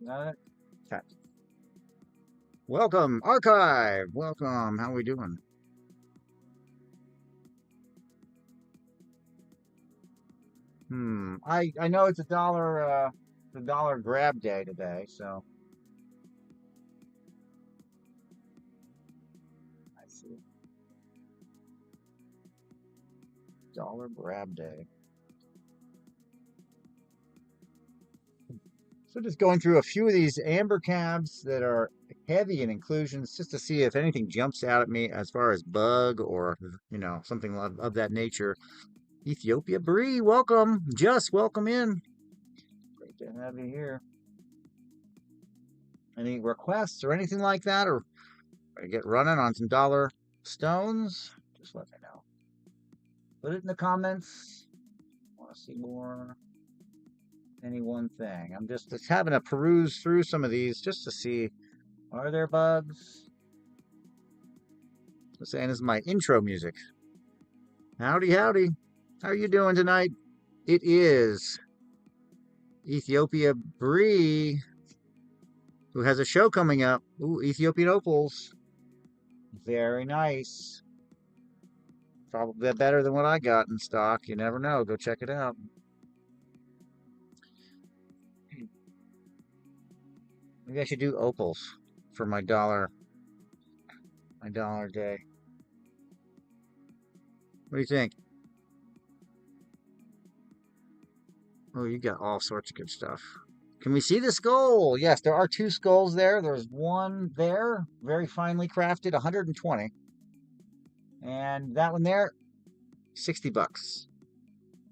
Got it? Okay. Welcome, Archive. Welcome. How we doing? I know it's a dollar grab day today, so I see. Dollar grab day. So just going through a few of these amber cabs that are heavy in inclusions, just to see if anything jumps out at me as far as bug or something of that nature. Ethiopia Bree, welcome. Just welcome in. Great to have you here. Any requests or anything like that, or get running on some dollar stones? Just let me know. Put it in the comments. Want to see more? Any one thing? I'm just having a peruse through some of these just to see, are there bugs? I'm saying this is my intro music. Howdy, howdy. How are you doing tonight? It is Ethiopia Bree, who has a show coming up. Ooh, Ethiopian Opals. Very nice. Probably better than what I got in stock. You never know. Go check it out. Maybe I should do opals for my dollar day. What do you think? Oh, you got all sorts of good stuff. Can we see the skull? Yes, there are two skulls there. There's one there, very finely crafted, 120. And that one there, 60 bucks.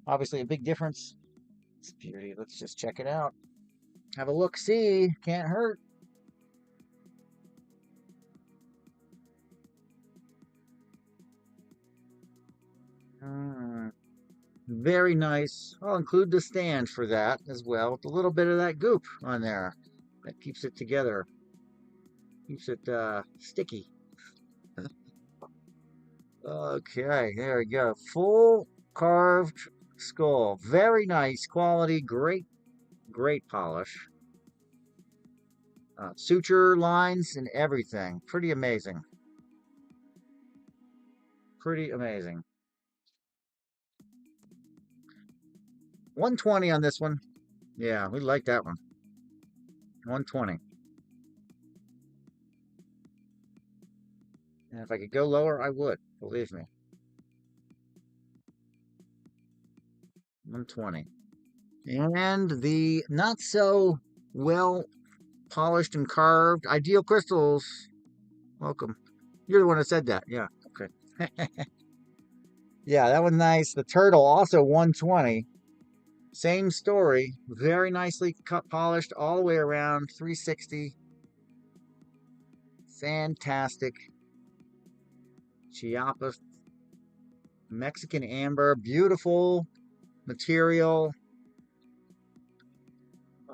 Obviously a big difference. It's beauty. Let's just check it out. Have a look, see. Can't hurt. Hmm. Very nice. I'll include the stand for that as well, with a little bit of that goop on there. That keeps it together, keeps it sticky. Okay, there we go. Full carved skull. Very nice quality. Great polish. Suture lines and everything. Pretty amazing. Pretty amazing. 120 on this one. Yeah, we like that one. 120. And if I could go lower, I would. Believe me. 120. And the not so well polished and carved ideal crystals. Welcome. You're the one that said that. Yeah. Okay. Yeah, that was nice. The turtle also 120. Same story. Very nicely cut, polished all the way around. 360. Fantastic. Chiapas Mexican amber. Beautiful material.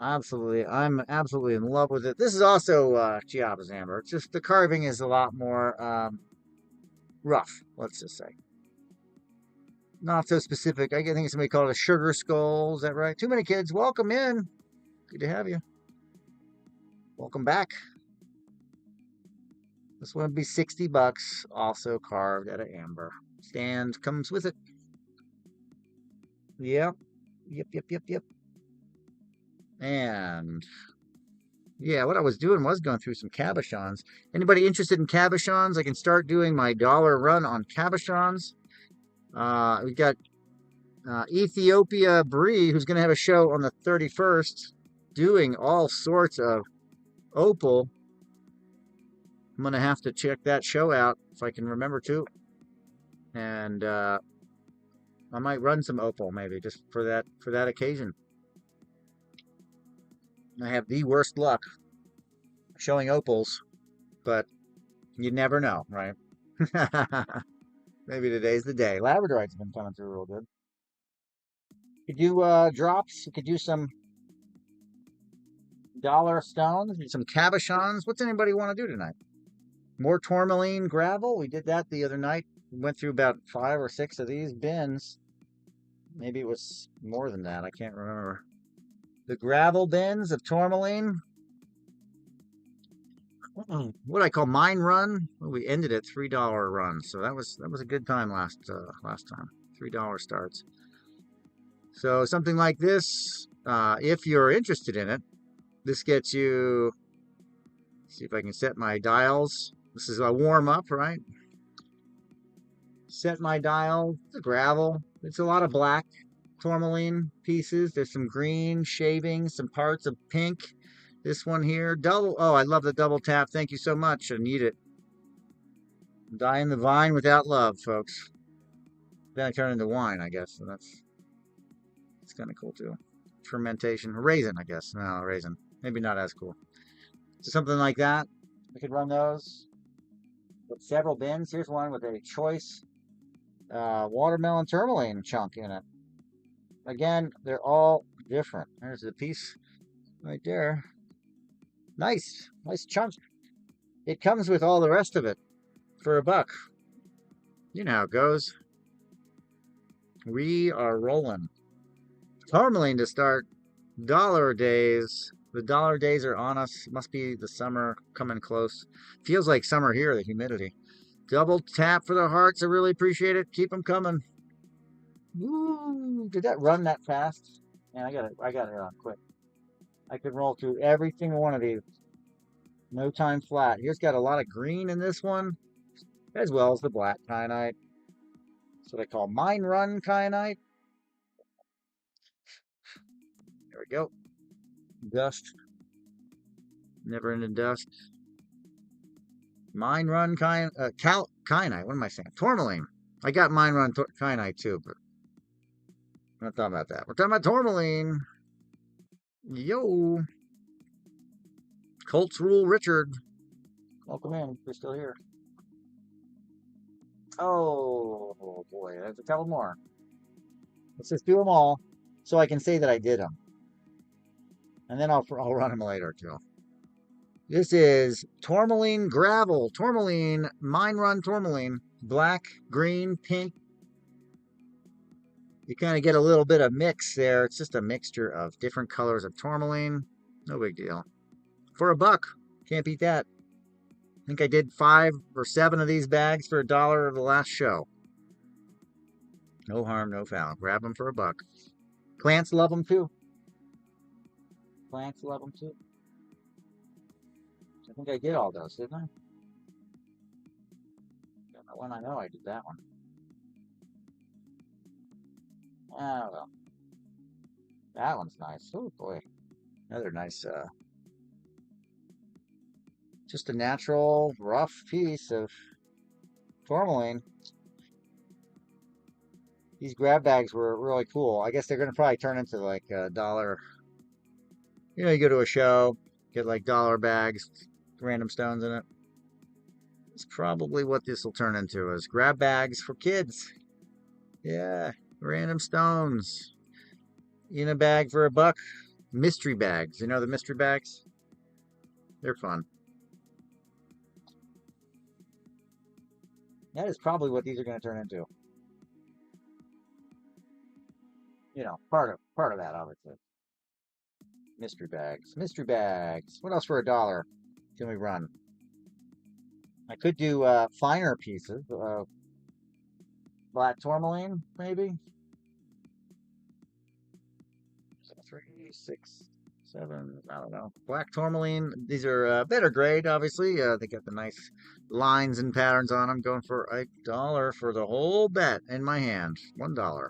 Absolutely. I'm absolutely in love with it. This is also Chiapas amber. It's just the carving is a lot more rough, let's just say. Not so specific. I think somebody called it a sugar skull. Is that right? Too many kids. Welcome in. Good to have you. Welcome back. This one would be 60 bucks. Also carved out of amber. Stand comes with it. Yep. Yep. And yeah, what I was doing was going through some cabochons. Anybody interested in cabochons? I can start doing my dollar run on cabochons. We got Ethiopia Bree, who's going to have a show on the 31st, doing all sorts of opal. I'm going to have to check that show out if I can remember to. And I might run some opal maybe just for that occasion. I have the worst luck showing opals, but you never know, right? Maybe today's the day. Labradorite's been coming through real good. You could do drops. You could do some dollar stones, some cabochons. What's anybody want to do tonight? More tourmaline gravel. We did that the other night. We went through about 5 or 6 of these bins. Maybe it was more than that. I can't remember. The gravel bins of tourmaline. what I call mine run. We ended at $3 run, so that was a good time last time. $3 starts. So something like this, if you're interested in it, this gets you. See if I can set my dials. This is a warm up, right? Set my dial. The gravel. It's a lot of black tourmaline pieces. There's some green shavings, some parts of pink. This one here, double. Oh, I love the double tap. Thank you so much. I need it. Dying the vine without love, folks. Then I turn into wine, I guess. So it's kind of cool too. Fermentation, raisin, I guess. No, raisin. Maybe not as cool. So something like that. We could run those with several bins. Here's one with a choice watermelon tourmaline chunk in it. Again, they're all different. There's the piece right there. Nice chunk. It comes with all the rest of it for $1. You know how it goes. We are rolling. Tourmaline to start. Dollar days. The dollar days are on us. Must be the summer coming close. Feels like summer here, the humidity. Double tap for the hearts. I really appreciate it. Keep them coming. Woo! Did that run that fast? Yeah, I got it on quick. I could roll through every single one of these. No time flat. Here's got a lot of green in this one, as well as the black kyanite. That's what I call mine run kyanite. There we go. Dust. Never ending dust. Mine run kyanite. What am I saying? Tourmaline. I got mine run kyanite too, but I'm not talking about that. We're talking about tourmaline. Yo. Colts rule Richard. Welcome in. You're still here. Oh boy, there's a couple more. Let's just do them all so I can say that I did them. And then I'll run them later too. This is tourmaline gravel. Tourmaline, mine run tourmaline. Black, green, pink. You kind of get a little bit of mix there. It's just a mixture of different colors of tourmaline. No big deal. For $1. Can't beat that. I think I did 5 or 7 of these bags for $1 of the last show. No harm, no foul. Grab them for $1. Plants love them too. Plants love them too. I think I did all those, didn't I? That one I know I did that one. Ah, well. That one's nice. Oh boy. Another nice, just a natural, rough piece of tourmaline. These grab bags were really cool. I guess they're going to probably turn into like $1. You know, you go to a show, get like $1 bags, random stones in it. It's probably what this will turn into, is grab bags for kids. Yeah, random stones in a bag for $1. Mystery bags. You know the mystery bags? They're fun. That is probably what these are going to turn into. You know, part of that, obviously. Mystery bags. Mystery bags. What else for $1 can we run? I could do finer pieces. Black tourmaline, maybe. 3, 6, 7. I don't know. Black tourmaline. These are better grade, obviously. They got the nice lines and patterns on them. Going for $1 for the whole bet in my hand. $1.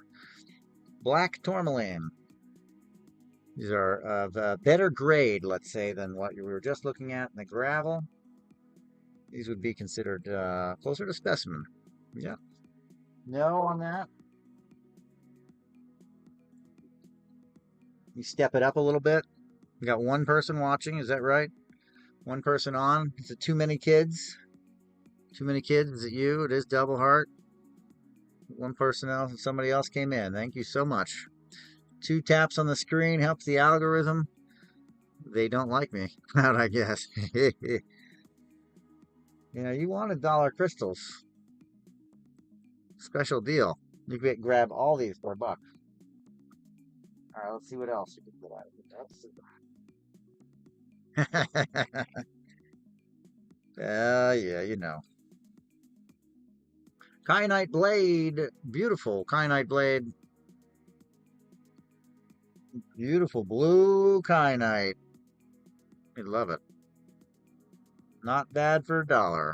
Black tourmaline. These are of better grade, let's say, than what we were just looking at in the gravel. These would be considered closer to specimen. Yeah. No on that. You step it up a little bit. We got one person watching, is that right? One person on. Is it too many kids? Too many kids? Is it you? It is Double Heart. One person else, and somebody else came in. Thank you so much. 2 taps on the screen helps the algorithm. They don't like me, I guess. You know, you wanted $1 crystals. Special deal. You can grab all these for $1. All right, let's see what else you can get out of it. Yeah, you know. Kyanite blade. Beautiful kyanite blade. Beautiful blue kyanite. I love it. Not bad for $1.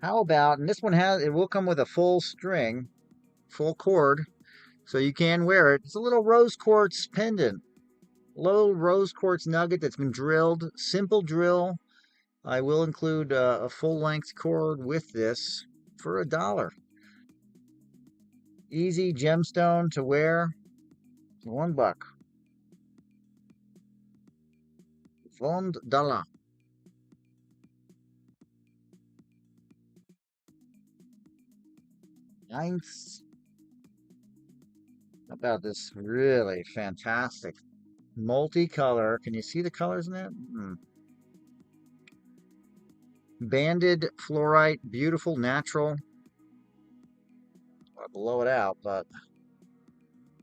How about, and this one has, it will come with a full string, full cord, so you can wear it. It's a little rose quartz pendant, little rose quartz nugget that's been drilled, simple drill. I will include a full length cord with this for $1. Easy gemstone to wear, $1. $1. Nice. How about this really fantastic multicolor? Can you see the colors in that? Banded fluorite, beautiful, natural. I'll blow it out, but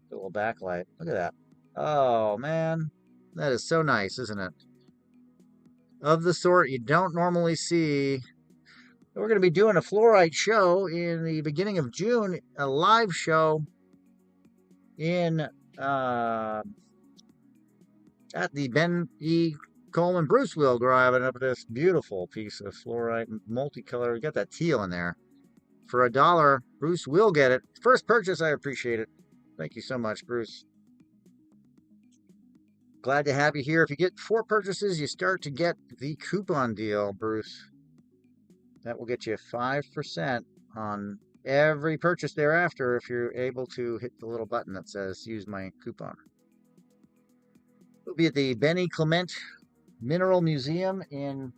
a little backlight. Look at that. Oh man, that is so nice, isn't it? Of the sort you don't normally see. We're going to be doing a fluorite show in the beginning of June, a live show in at the Ben E. Coleman Bruce Will grabbing up this beautiful piece of fluorite multicolor. We got that teal in there. For $1, Bruce will get it. First purchase, I appreciate it. Thank you so much, Bruce. Glad to have you here. If you get 4 purchases, you start to get the coupon deal, Bruce. That will get you 5% on every purchase thereafter if you're able to hit the little button that says use my coupon. We'll be at the Benny Clement Mineral Museum in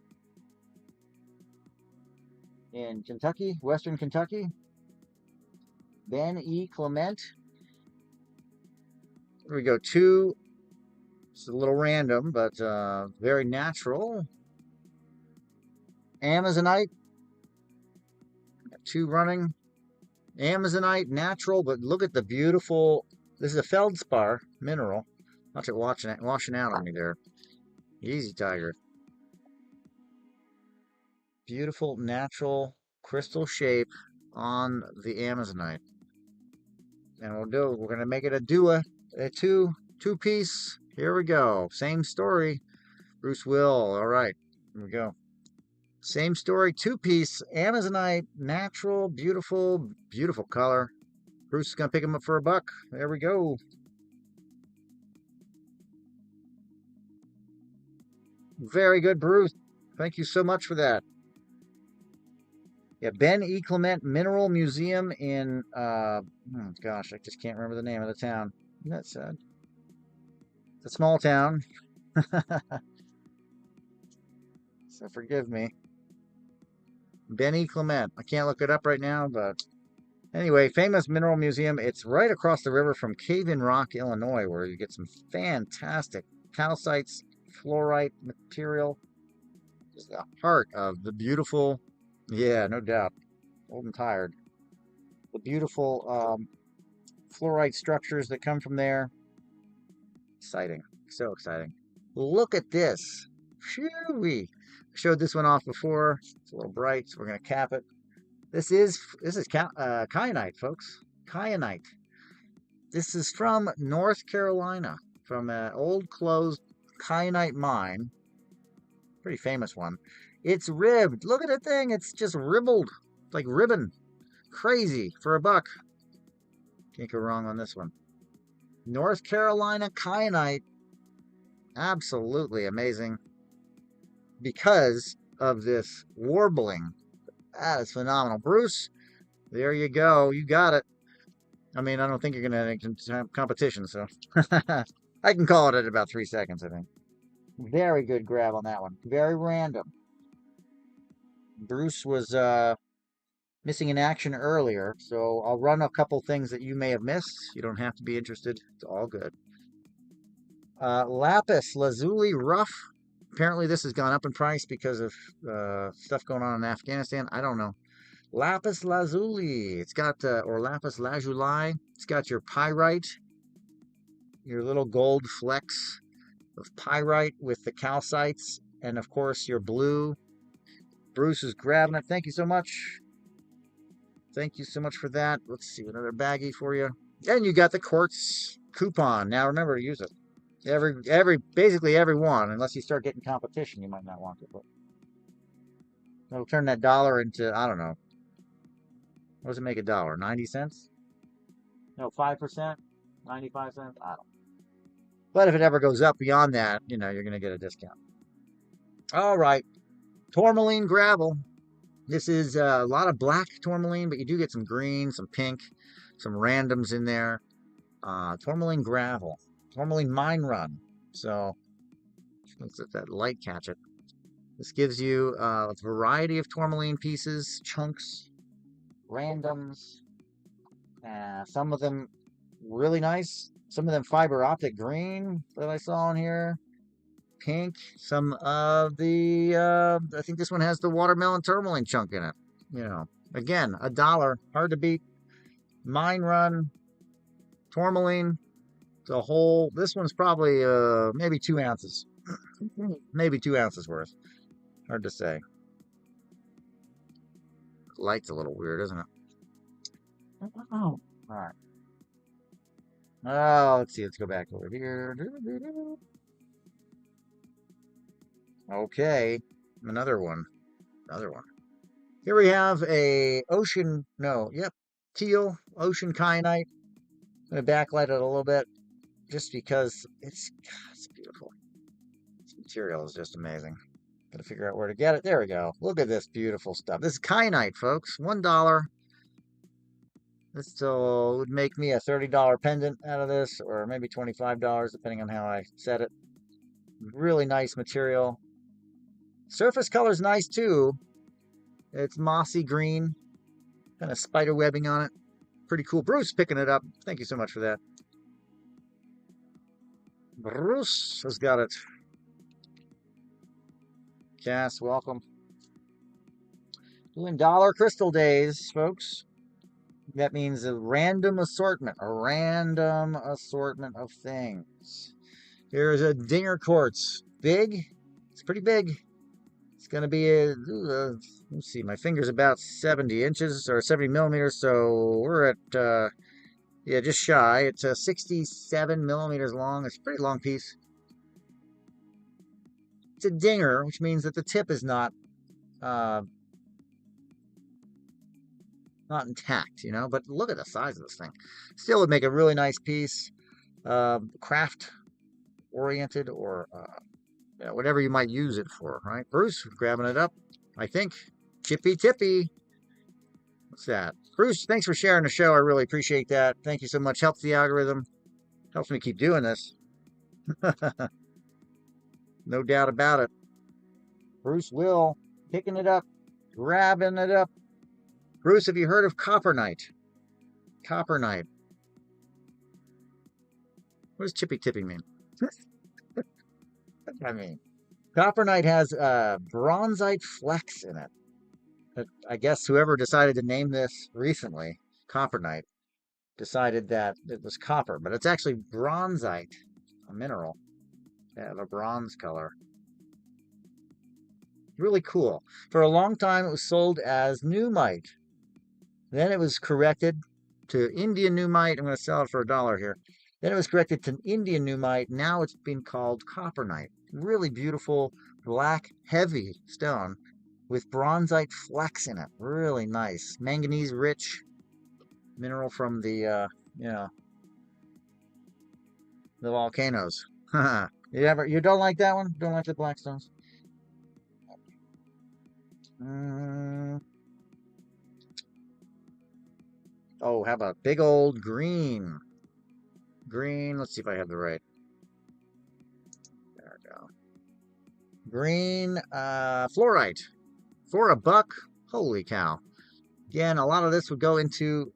Kentucky, Western Kentucky. Ben E. Clement. Here we go. 2. It's a little random, but very natural. Amazonite. 2 running. Amazonite, natural, but look at the beautiful. This is a feldspar mineral. Watch it washing out on me there. Easy, Tiger. Beautiful, natural crystal shape on the Amazonite. And we're going to make it a two-piece. Here we go. Same story. Bruce Will. All right. Here we go. Same story, 2-piece, Amazonite, natural, beautiful, beautiful color. Bruce is going to pick them up for $1. There we go. Very good, Bruce. Thank you so much for that. Yeah, Ben E. Clement Mineral Museum in, gosh, I just can't remember the name of the town. Isn't that sad? It's a small town. So forgive me. Benny Clement. I can't look it up right now, but anyway, famous mineral museum. It's right across the river from Cave-in Rock, Illinois, where you get some fantastic calcites, fluorite material. Just the heart of the beautiful, yeah, no doubt, old and tired. The beautiful fluorite structures that come from there. Exciting, so exciting. Look at this. Shoo-wee. Showed this one off before. It's a little bright, so we're going to cap it. This is kyanite, folks. Kyanite. This is from North Carolina, from an old closed kyanite mine. Pretty famous one. It's ribbed. Look at the thing. It's just ribbled. It's like ribbon. Crazy for $1. Can't go wrong on this one. North Carolina kyanite. Absolutely amazing. Because of this warbling. That is phenomenal. Bruce, there you go. You got it. I mean, I don't think you're going to have competition, so I can call it at about 3 seconds, I think. Very good grab on that one. Very random. Bruce was missing in action earlier, so I'll run a couple things that you may have missed. You don't have to be interested. It's all good. Lapis Lazuli Rough. Apparently this has gone up in price because of stuff going on in Afghanistan. I don't know. Lapis lazuli. It's got, or lapis lazuli. It's got your pyrite, your little gold flecks of pyrite with the calcites, and of course your blue. Bruce is grabbing it. Thank you so much. Thank you so much for that. Let's see, another baggie for you. And you got the quartz coupon. Now remember to use it. Basically every one, unless you start getting competition, you might not want to. But it'll turn that dollar into, I don't know. What does it make a dollar? 90 cents? No, 5%? 95 cents? I don't know. But if it ever goes up beyond that, you know, you're going to get a discount. All right. Tourmaline gravel. This is a lot of black tourmaline, but you do get some green, some pink, some randoms in there. Tourmaline gravel. Tourmaline mine run. So let's let that light catch it. This gives you a variety of tourmaline pieces, chunks, randoms. Some of them really nice. Some of them fiber optic green that I saw in here. Pink. Some of the, I think this one has the watermelon tourmaline chunk in it. You know, again, $1. Hard to beat. Mine run. Tourmaline. The whole, this one's probably maybe 2 ounces. Maybe 2 ounces worth. Hard to say. Light's a little weird, isn't it? Oh, all right. Oh, let's see. Let's go back over here. Okay, another one. Another one. Here we have a ocean. No, yep, teal ocean kyanite. I'm gonna backlight it a little bit, just because it's beautiful. This material is just amazing. Gotta figure out where to get it. There we go. Look at this beautiful stuff. This is kyanite, folks. $1. This still would make me a $30 pendant out of this, or maybe $25, depending on how I set it. Really nice material. Surface color is nice too. It's mossy green, kind of spider webbing on it. Pretty cool. Bruce picking it up. Thank you so much for that. Bruce has got it. Cass, welcome. Doing dollar crystal days, folks. That means a random assortment of things. Here's a Dinger quartz. Big. It's pretty big. It's going to be let's see, my finger's about 70 inches or 70 millimeters, so we're at, yeah, just shy. It's 67 millimeters long. It's a pretty long piece. It's a Dinger, which means that the tip is not intact, you know, but look at the size of this thing. Still would make a really nice piece, craft oriented, or yeah, whatever you might use it for, right? Bruce grabbing it up, I think. Chippy Tippy. What's that? Bruce, thanks for sharing the show. I really appreciate that. Thank you so much. Helps the algorithm. Helps me keep doing this. No doubt about it. Bruce Will picking it up, grabbing it up. Bruce, have you heard of Copperknite? Copperknite. What does Chippy Tippy mean? I mean, Copperknite has bronzite flecks in it. But I guess whoever decided to name this recently, Copperknite, decided that it was copper, but it's actually bronzite, a mineral. They have a bronze color. Really cool. For a long time, it was sold as Newmite. Then it was corrected to Indian Newmite. I'm going to sell it for $1 here. Then it was corrected to Indian Newmite. Now it's been called Copperknite. Really beautiful, black, heavy stone with bronzite flecks in it. Really nice. Manganese-rich mineral from the, the volcanoes. You don't like that one? Don't like the black stones? Oh, how about big old green? Green, let's see if I have the right. There we go. Green fluorite for $1. Holy cow. Again, a lot of this would go into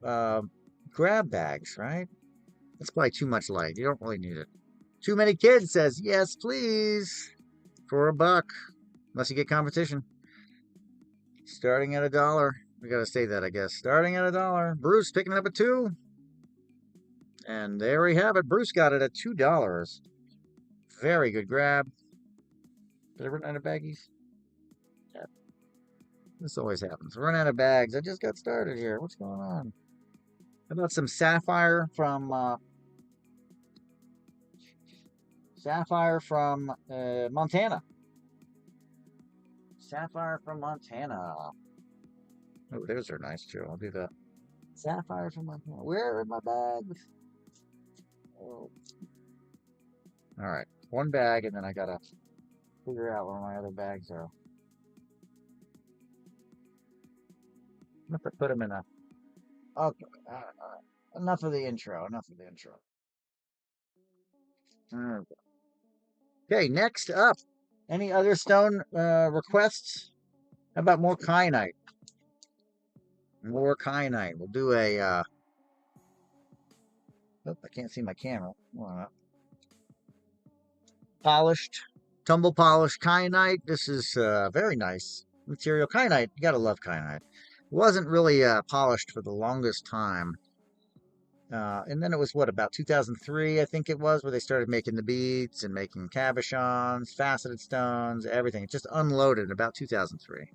grab bags, right? That's probably too much light. You don't really need it. Too Many Kids says, yes, please. For $1. Unless you get competition. Starting at $1. We gotta say that, I guess. Starting at $1. Bruce picking it up at 2. And there we have it. Bruce got it at $2. Very good grab. Did I run out of baggies? Yeah, this always happens. Run out of bags. I just got started here. What's going on? How about some Sapphire from Montana? Sapphire from Montana. Oh, those are nice too. I'll do that. Sapphire from Montana. Where are my bags? Oh. All right, one bag, and then I gotta figure out where my other bags are. I'm gonna put them in a. Okay. Enough of the intro. Enough of the intro. Okay, next up. Any other stone requests? How about more kyanite? More kyanite. We'll do a. Oh, I can't see my camera. Polished, tumble polished kyanite. This is very nice material. Kyanite, you gotta love kyanite. It wasn't really polished for the longest time. And then it was what, about 2003, I think it was, where they started making the beads and making cabochons, faceted stones, everything. It just unloaded about 2003.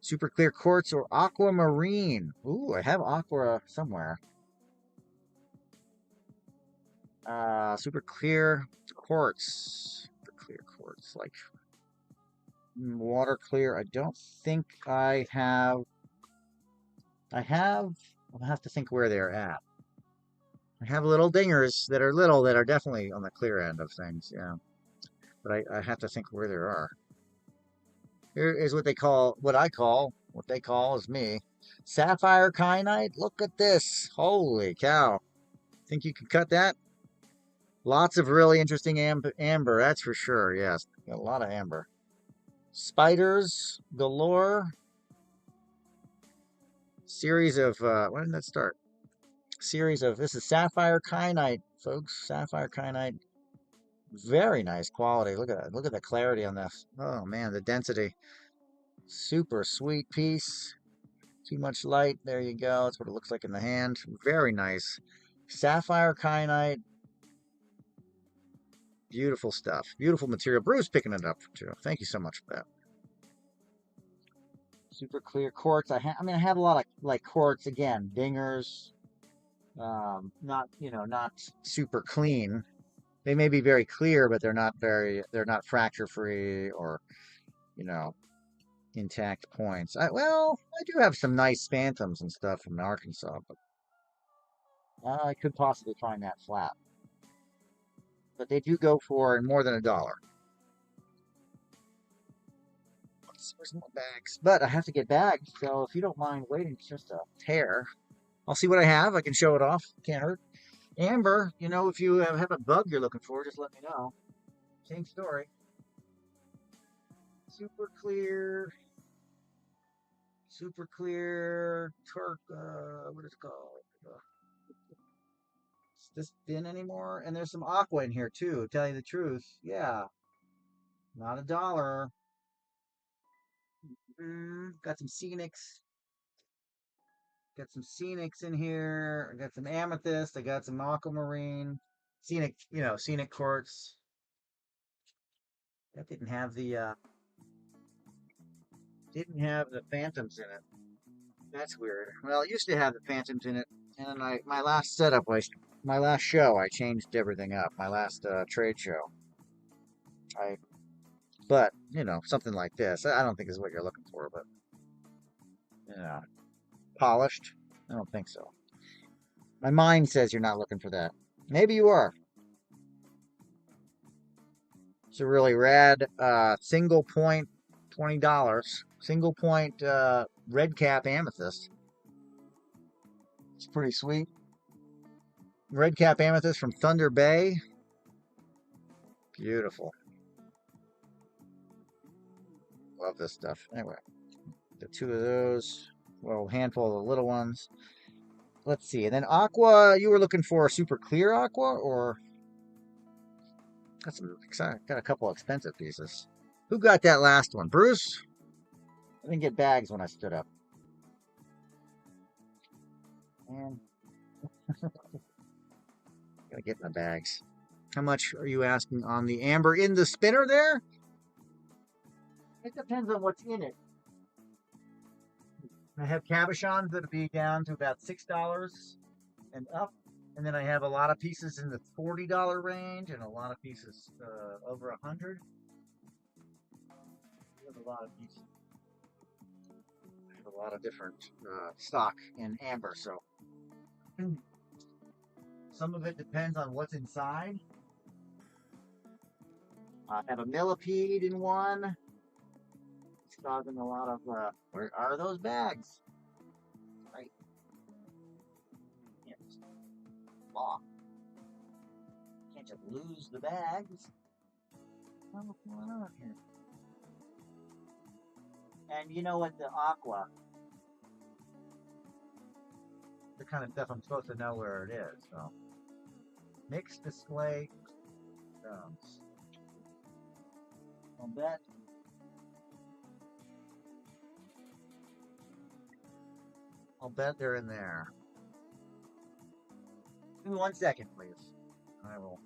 Super clear quartz or aquamarine. Ooh, I have aqua somewhere. Super clear quartz. Super clear quartz, like water clear. I don't think I have. I'll have to think where they're at. I have little dingers that are little that are definitely on the clear end of things, yeah. But I have to think where there are. Here is what they call, what they call is me. Sapphire kyanite. Look at this. Holy cow. Think you can cut that? Lots of really interesting amber, that's for sure, yes. Got a lot of amber. Spiders galore. Series of, when did that start? Series of, this is sapphire kyanite, folks. Sapphire kyanite. Very nice quality. Look at that. Look at the clarity on this. Oh man, the density. Super sweet piece. Too much light. There you go. That's what it looks like in the hand. Very nice. Sapphire kyanite. Beautiful stuff. Beautiful material. Bruce picking it up too. Thank you so much for that. Super clear quartz. I have a lot of like quartz again. Dingers. Not, not super clean. They may be very clear, but they're not fracture free or, intact points. I do have some nice phantoms and stuff from Arkansas, but I could possibly find that flat. But they do go for more than $1. Where's more bags? But I have to get bags, so if you don't mind waiting just a tear, I'll see what I have. I can show it off. Can't hurt. Amber, if you have a bug you're looking for, just let me know. Same story. Super clear. Super clear. What is it called? Is this thin anymore? And there's some aqua in here too, to tell you the truth. Yeah. Not $1. Got some scenics. Got some scenics in here. I got some amethyst. I got some aquamarine. Scenic, scenic quartz. That didn't have the phantoms in it. That's weird. Well, it used to have the phantoms in it, and then my last setup, my last show, I changed everything up. My last trade show, but something like this, I don't think is what you're looking for, but polished. I don't think so. My mind says you're not looking for that. Maybe you are. It's a really rad single point, $20. Single point red cap amethyst. It's pretty sweet. Red cap amethyst from Thunder Bay. Beautiful. Love this stuff. Anyway, the two of those. Well, handful of the little ones. Let's see. And then aqua, you were looking for a super clear aqua, or got a couple of expensive pieces. Who got that last one? Bruce? I didn't get bags when I stood up. And gotta get my bags. How much are you asking on the amber in the spinner there? It depends on what's in it. I have cabochons that'll be down to about $6 and up. And then I have a lot of pieces in the $40 range and a lot of pieces over 100. I have a lot of pieces. I have a lot of different stock in amber, so some of it depends on what's inside. I have a millipede in one. It's causing a lot of where are those bags? Right. Can't just fall. Can't just lose the bags. What's going on here? And you know what? The aqua, the kind of stuff I'm supposed to know where it is. So, mixed display stones. I'll bet they're in there. Give me 1 second, please. I will.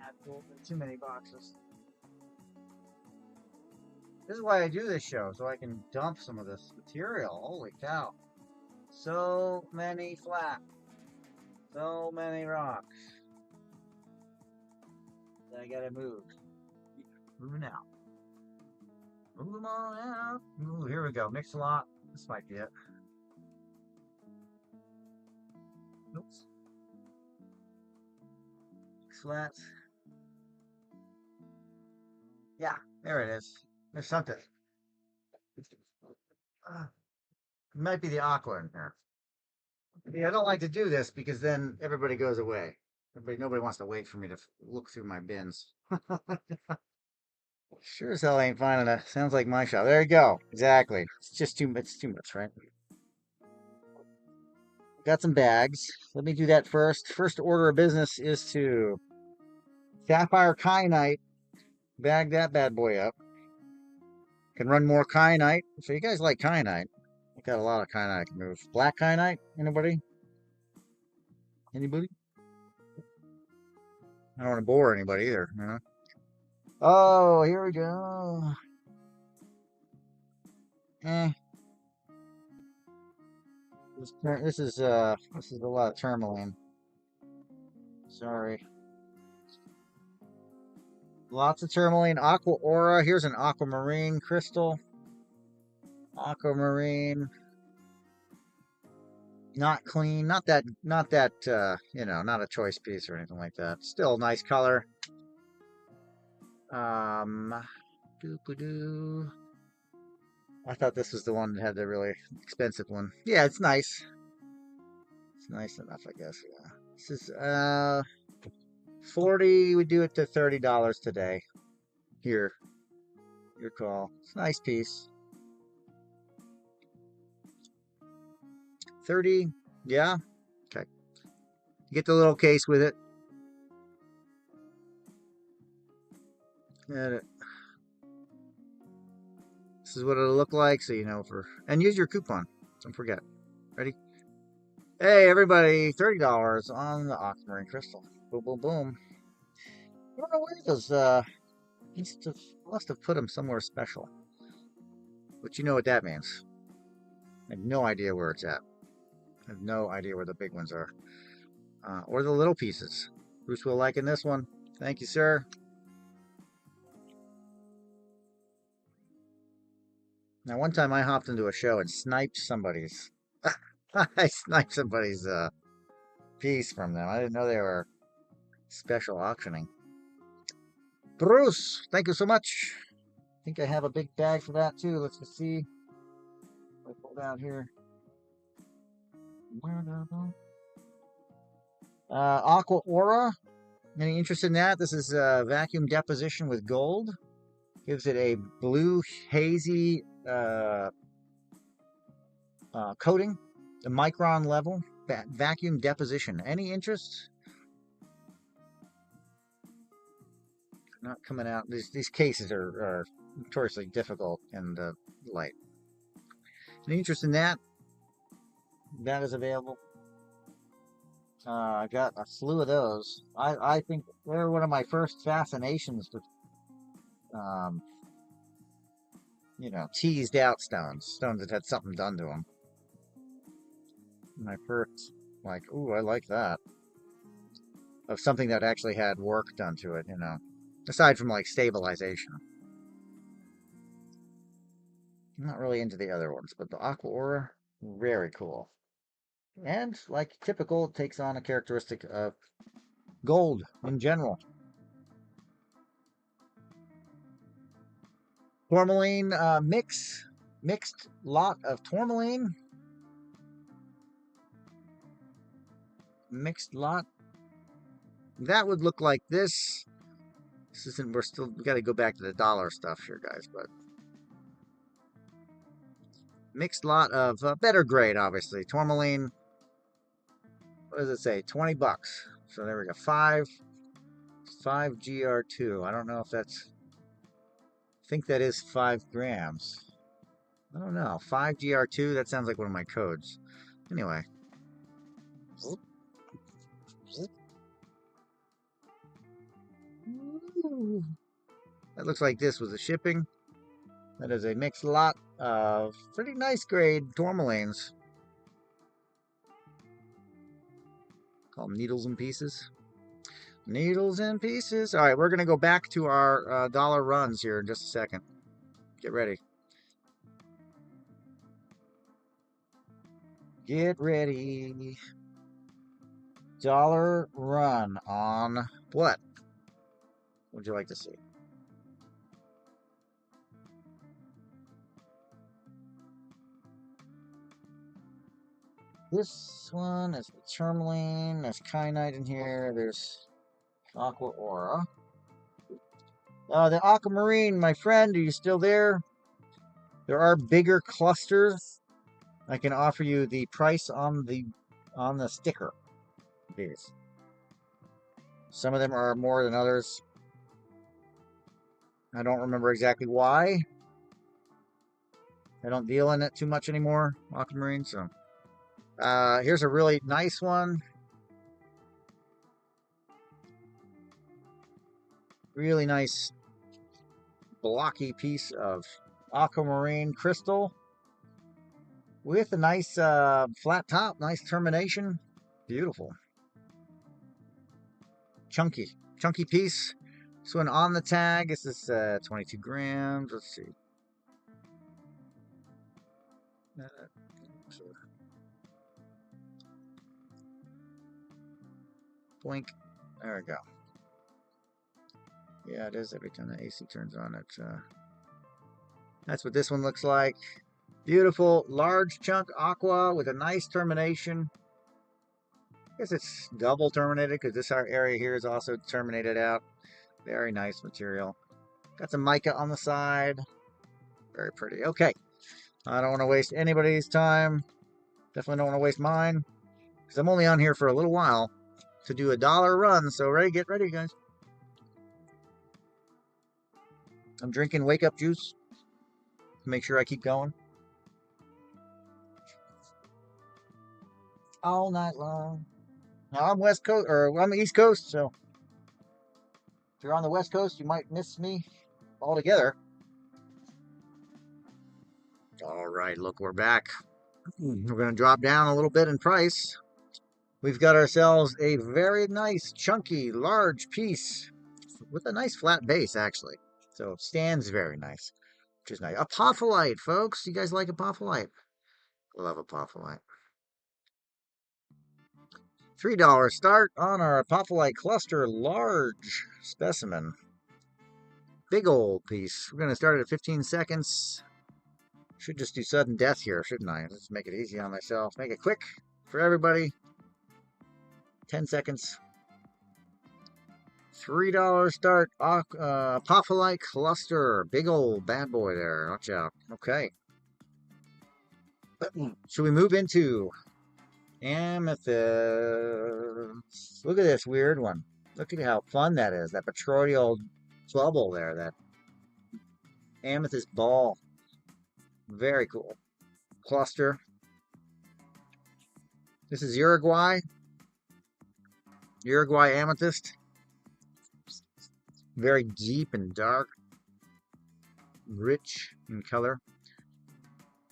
Absolutely too many boxes. This is why I do this show, so I can dump some of this material. Holy cow. So many flat. So many rocks. That I gotta move. Moving out. Move them all out. Ooh, here we go. Mix a lot. This might be it. Oops. Flat. Yeah, there it is. There's something. It might be the aqua in here. Yeah, I don't like to do this because then everybody goes away. Nobody wants to wait for me to look through my bins. Sure as hell ain't finding it. Sounds like my shop. There you go. Exactly. It's just too much. It's too much, right? Got some bags. Let me do that first. First order of business is to sapphire kyanite. Bag that bad boy up. Can run more kyanite. So you guys like kyanite? I got a lot of kyanite I can move. Black kyanite? Anybody? Anybody? I don't want to bore anybody either, you know? Oh, here we go. Eh. This is a lot of tourmaline. Sorry. Lots of tourmaline. Aqua Aura. Here's an aquamarine crystal. Aquamarine. Not clean. Not that, you know, not a choice piece or anything like that. Still nice color. Doo-ba-doo. I thought this was the one that had the really expensive one. Yeah, it's nice. It's nice enough, I guess. Yeah. This is 40. We do it to $30 today. Here, your call. It's a nice piece. 30. Yeah. Okay. Get the little case with it. And this is what it'll look like, so you know and use your coupon. Don't forget. Ready? Hey everybody, $30 on the aquamarine crystal. Boom, boom, boom. I don't know where those must have put them somewhere special. But you know what that means. I have no idea where it's at. I have no idea where the big ones are. Or the little pieces. Bruce will like in this one. Thank you, sir. Now, one time I hopped into a show and sniped somebody's. I sniped somebody's piece from them. I didn't know they were special auctioning. Bruce, thank you so much. I think I have a big bag for that too. Let's just see. I pull down here. Aqua Aura. Any interest in that? This is vacuum deposition with gold. Gives it a blue hazy coating, a micron level, vacuum deposition. Any interest? Not coming out. These cases are notoriously difficult in the light. Any interest in that? That is available. I got a slew of those. I think they're one of my first fascinations with, um, teased out stones that had something done to them. My first, like, ooh, I like that. Of something that actually had work done to it, aside from like stabilization. I'm not really into the other ones, but the Aqua Aura, very cool. And like typical, it takes on a characteristic of gold in general. Tourmaline mixed lot of tourmaline, mixed lot. That would look like this. This isn't. We got to go back to the dollar stuff here, guys. But mixed lot of better grade, obviously. Tourmaline. What does it say? $20. So there we go. Five GR2. I don't know if that's. I think that is 5 grams. I don't know. 5GR2. That sounds like one of my codes. Anyway. That looks like this was the shipping. That is a mixed lot of pretty nice grade tourmalines. Call them needles and pieces. Needles and pieces. All right, we're going to go back to our dollar runs here in just a second. Get ready. Get ready. Dollar run on what? What would you like to see? This one is the tourmaline. There's kyanite in here. There's Aqua Aura. The aquamarine, my friend, are you still there? There are bigger clusters. I can offer you the price on the sticker. These. Some of them are more than others. I don't remember exactly why. I don't deal in it too much anymore, aquamarine. So here's a really nice one. Really nice blocky piece of aquamarine crystal with a nice flat top, nice termination. Beautiful. Chunky piece. This one on the tag. This is 22 grams. Let's see. Blink. There we go. Yeah, it is every time the AC turns on. That's what this one looks like. Beautiful, large chunk aqua with a nice termination. I guess it's double terminated because this area here is also terminated out. Very nice material. Got some mica on the side. Very pretty. Okay. I don't want to waste anybody's time. Definitely don't want to waste mine because I'm only on here for a little while to do a dollar run. So get ready, guys. I'm drinking wake up juice to make sure I keep going all night long. Now I'm West Coast, or I'm East Coast, so if you're on the West Coast, you might miss me altogether. All right, look, we're back. We're going to drop down a little bit in price. We've got ourselves a very nice, chunky, large piece with a nice flat base, actually. So it stands very nice, which is nice. Apophyllite, folks. You guys like apophyllite? Love apophyllite. $3 start on our apophyllite cluster large specimen. Big old piece. We're going to start at 15 seconds. Should just do sudden death here, shouldn't I? Let's make it easy on myself. Make it quick for everybody. 10 seconds. $3 start. Apophyllite cluster. Big old bad boy there. Watch out. Okay. Should we move into amethyst? Look at this weird one. Look at how fun that is. That petroleal bubble there. That amethyst ball. Very cool. Cluster. This is Uruguay amethyst. Very deep and dark, rich in color.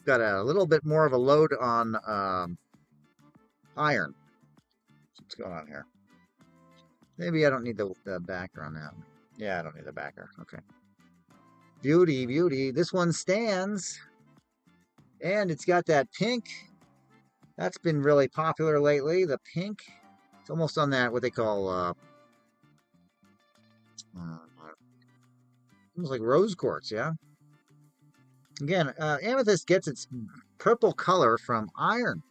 Got a little bit more of a load on iron. What's going on here? Maybe I don't need the backer on that. Yeah, I don't need the backer. Okay. Beauty, beauty. This one stands. And it's got that pink. That's been really popular lately. The pink. It's almost on that, what they call, almost like rose quartz, yeah? Again, amethyst gets its purple color from iron.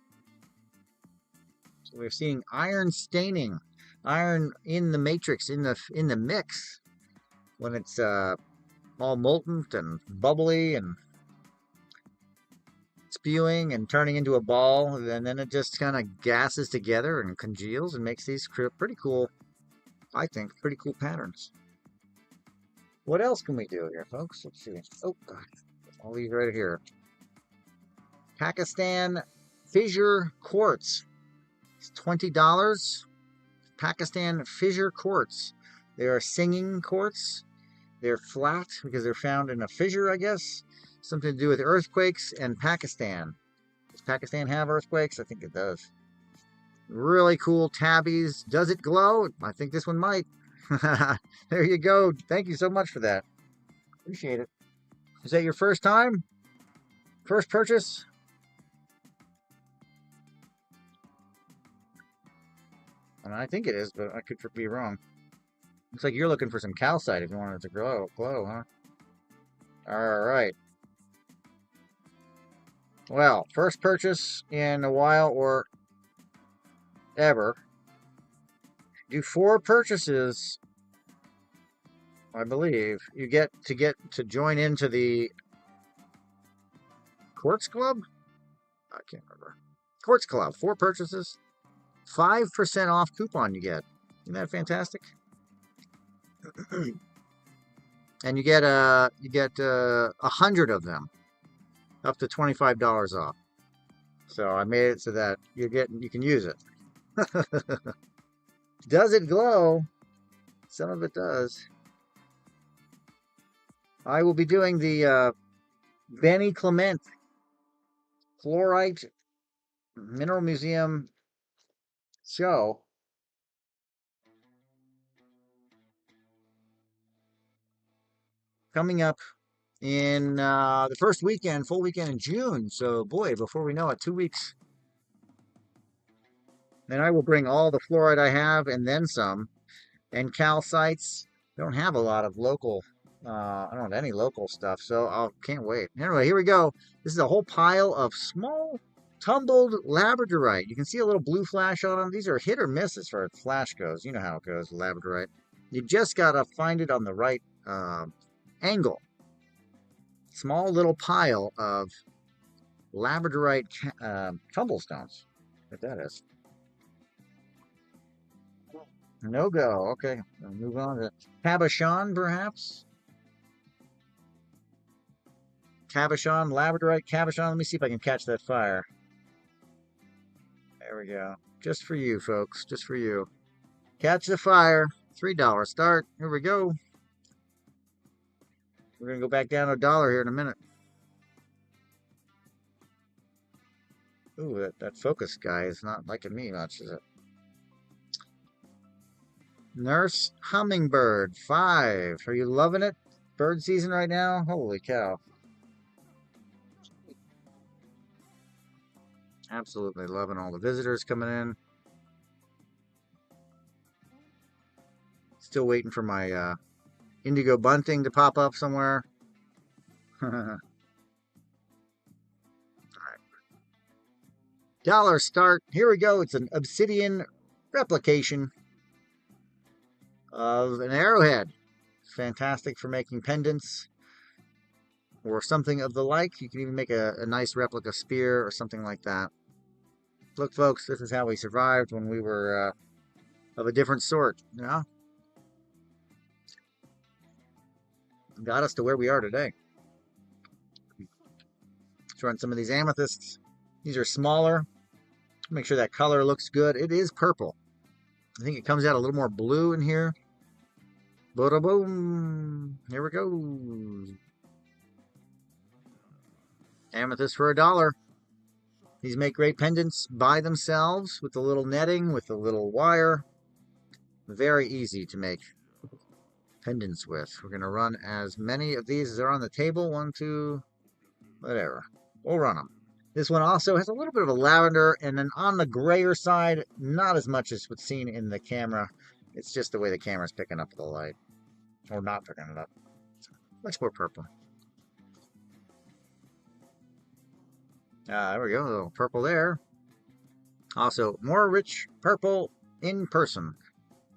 So we're seeing iron staining, iron in the matrix, in the mix, when it's all molten and bubbly and spewing and turning into a ball, and then it just kind of gases together and congeals and makes these pretty cool, I think, pretty cool patterns. What else can we do here, folks? Let's see. Oh, God. I'll leave right here. Pakistan Fissure Quartz. It's $20. Pakistan Fissure Quartz. They are singing quartz. They're flat because they're found in a fissure, I guess. Something to do with earthquakes and Pakistan. Does Pakistan have earthquakes? I think it does. Really cool tabbies. Does it glow? I think this one might. There you go. Thank you so much for that. Appreciate it. Is that your first time? First purchase? And I think it is, but I could be wrong. Looks like you're looking for some calcite if you want it to glow, huh? All right. Well, first purchase in a while or ever. Do 4 purchases, I believe. You get to join into the Quartz Club? I can't remember. Quartz Club, 4 purchases, 5% off coupon you get. Isn't that fantastic? And you get 100 of them, up to $25 off. So I made it so that you can use it. Does it glow? Some of it does. I will be doing the Benny Clement Fluorite Mineral Museum show coming up in the first weekend, full weekend in June. So, boy, before we know it, 2 weeks. Then I will bring all the fluorite I have and then some. And calcites. I don't have a lot of local, I don't have any local stuff, so I can't wait. Anyway, here we go. This is a whole pile of small tumbled labradorite. You can see a little blue flash on them. These are hit or miss as far as flash goes. You know how it goes, labradorite. You just got to find it on the right angle. Small little pile of labradorite tumblestones, if that is. No go. Okay, we'll move on to cabochon, perhaps. Cabochon, labradorite, cabochon. Let me see if I can catch that fire. There we go. Just for you, folks. Just for you. Catch the fire. $3 start. Here we go. We're going to go back down to $1 here in a minute. Ooh, that focus guy is not liking me much, is it? Nurse Hummingbird, 5. Are you loving it? Bird season right now? Holy cow. Absolutely loving all the visitors coming in. Still waiting for my indigo bunting to pop up somewhere. All right. $1 start. Here we go. It's an obsidian replication of an arrowhead. Fantastic for making pendants or something of the like. You can even make a nice replica spear or something like that. Look, folks, this is how we survived when we were of a different sort, you know? Got us to where we are today. Let's run some of these amethysts. These are smaller, Make sure that color looks good. It is purple. I think it comes out a little more blue in here. Bada boom. Here we go. Amethyst for $1. These make great pendants by themselves with the little netting, with the little wire. Very easy to make pendants with. We're going to run as many of these as are on the table. 1, 2, whatever. We'll run them. This one also has a little bit of a lavender, and then on the grayer side, not as much as what's seen in the camera. It's just the way the camera's picking up the light. Or not picking it up. Much more purple. There we go, a little purple there. Also, more rich purple in person.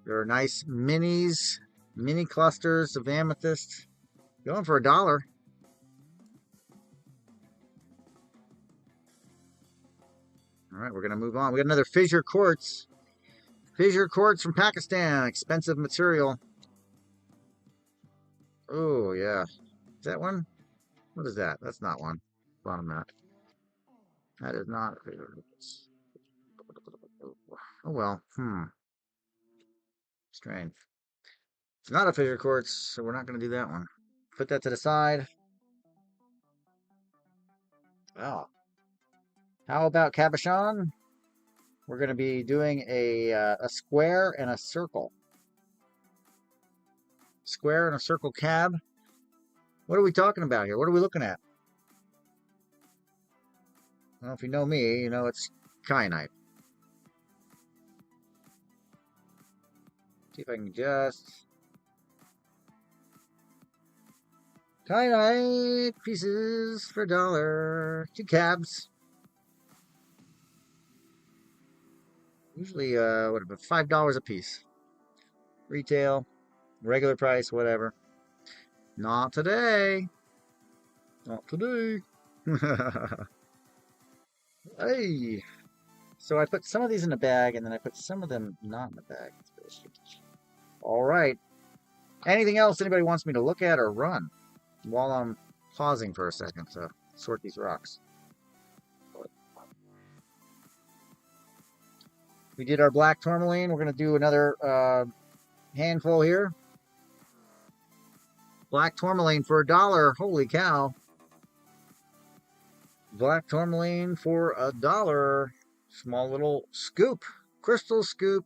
There are nice minis, mini clusters of amethyst. Going for $1. All right, we're going to move on. We got another fissure quartz. Fissure quartz from Pakistan. Expensive material. Oh, yeah. Is that one? What is that? That's not one. Bottom that. That is not a fissure quartz. Oh, well. Strange. It's not a fissure quartz, so we're not going to do that one. Put that to the side. Oh. How about cabochon? We're going to be doing a square and a circle. Square and a circle cab. What are we talking about here? What are we looking at? Well, if you know me, you know it's kyanite. See if I can just... Kyanite pieces for $1. 2 cabs. Usually, what about $5 a piece? Retail, regular price, whatever. Not today. Not today. Hey. So I put some of these in a bag, and then I put some of them not in the bag. All right. Anything else anybody wants me to look at or run while I'm pausing for a second to sort these rocks? We did our black tourmaline. We're going to do another handful here. Black tourmaline for $1. Holy cow. Black tourmaline for $1. Small little scoop. Crystal scoop.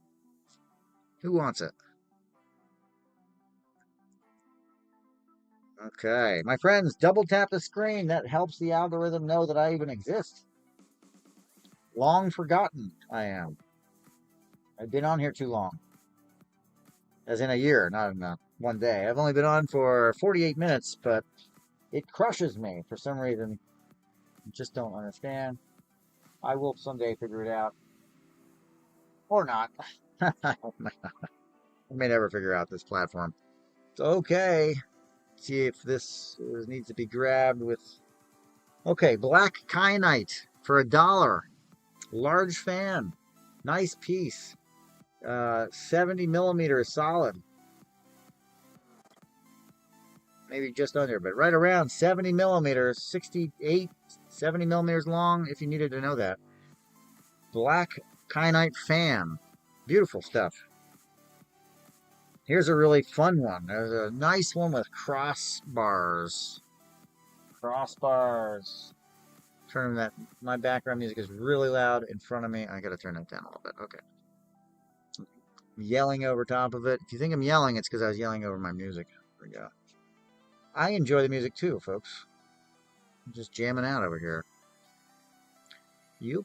Who wants it? Okay. My friends, double tap the screen. That helps the algorithm know that I even exist. Long forgotten I am. I've been on here too long. As in a year, not in one day. I've only been on for 48 minutes, but it crushes me for some reason. I just don't understand. I will someday figure it out. Or not. I may never figure out this platform. It's okay. See if this needs to be grabbed with... Okay, black kyanite for $1. Large fan. Nice piece. 70 millimeters solid. Maybe just under, but right around 70 millimeters, 68, 70 millimeters long, if you needed to know that. Black kyanite fan. Beautiful stuff. Here's a really fun one. There's a nice one with crossbars. Crossbars. Turn that. My background music is really loud in front of me. I gotta turn that down a little bit. Okay. Yelling over top of it. If you think I'm yelling, it's because I was yelling over my music. There we go. I enjoy the music too, folks. I'm just jamming out over here. Yep.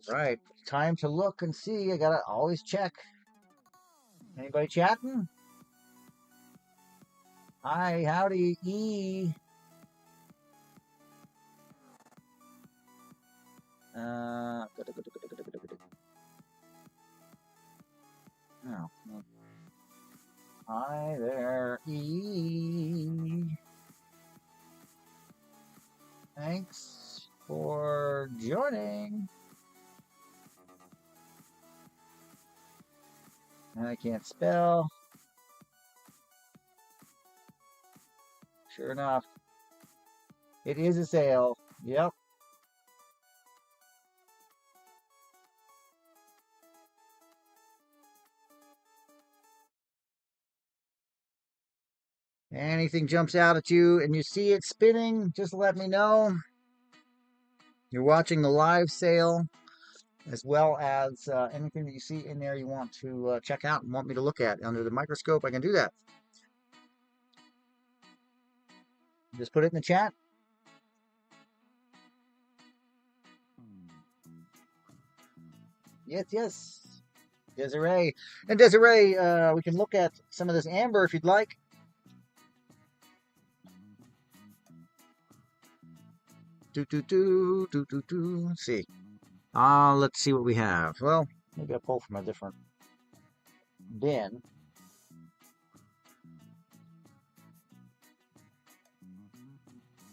Right. Time to look and see. I gotta always check. Anybody chatting? Hi, howdy, E. Oh. Hi there, E. Thanks for joining. I can't spell. Sure enough, it is a sale. Yep. Anything jumps out at you and you see it spinning, just let me know. You're watching the live sale, as well as anything that you see in there you want to check out and want me to look at under the microscope. I can do that. Just put it in the chat. Yes, yes. Desiree. And Desiree, we can look at some of this amber if you'd like. Let's see. Let's see what we have. Well, maybe I'll pull from a different bin.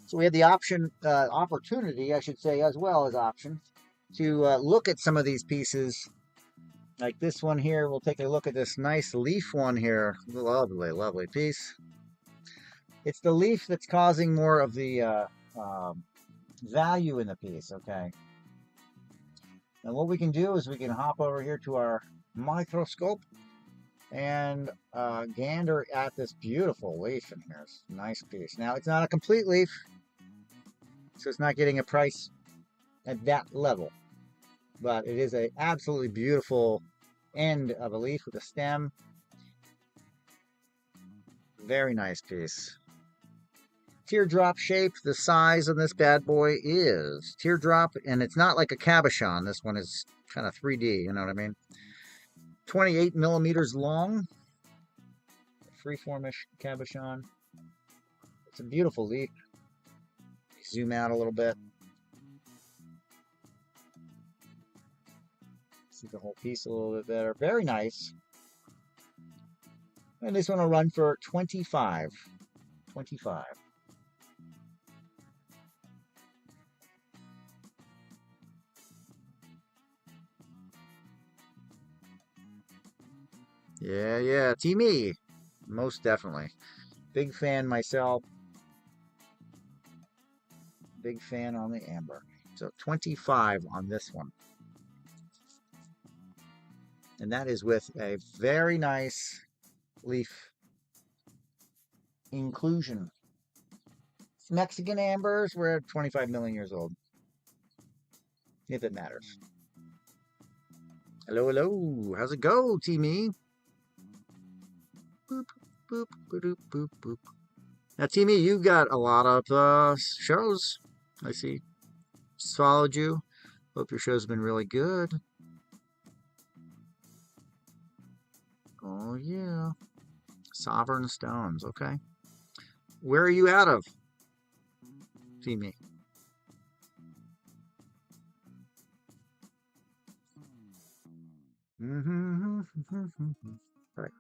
So we had the opportunity, I should say, as well as option, to look at some of these pieces. Like this one here, we'll take a look at this nice leaf one here. Lovely, lovely piece. It's the leaf that's causing more of the value in the piece, okay? And what we can do is we can hop over here to our microscope and gander at this beautiful leaf in here. It's a nice piece. Now, it's not a complete leaf, so it's not getting a price at that level. But it is an absolutely beautiful end of a leaf with a stem. Very nice piece. Teardrop shape. The size of this bad boy is teardrop, and it's not like a cabochon. This one is kind of 3D, you know what I mean? 28 millimeters long. Freeformish cabochon. It's a beautiful leaf. Zoom out a little bit. See the whole piece a little bit better. Very nice. And this one will run for 25. 25. Yeah, Team E. Most definitely. Big fan myself. Big fan on the amber. So 25 on this one. And that is with a very nice leaf inclusion. Mexican ambers, we're at 25 million years old. If it matters. Hello, hello. How's it go, Team E? Boop, boop, boop, boop, boop. Now, Team E, you got a lot of shows. I see. Just followed you. Hope your show's been really good. Oh, yeah. Sovereign Stones, okay. Where are you out of, Team E? Right.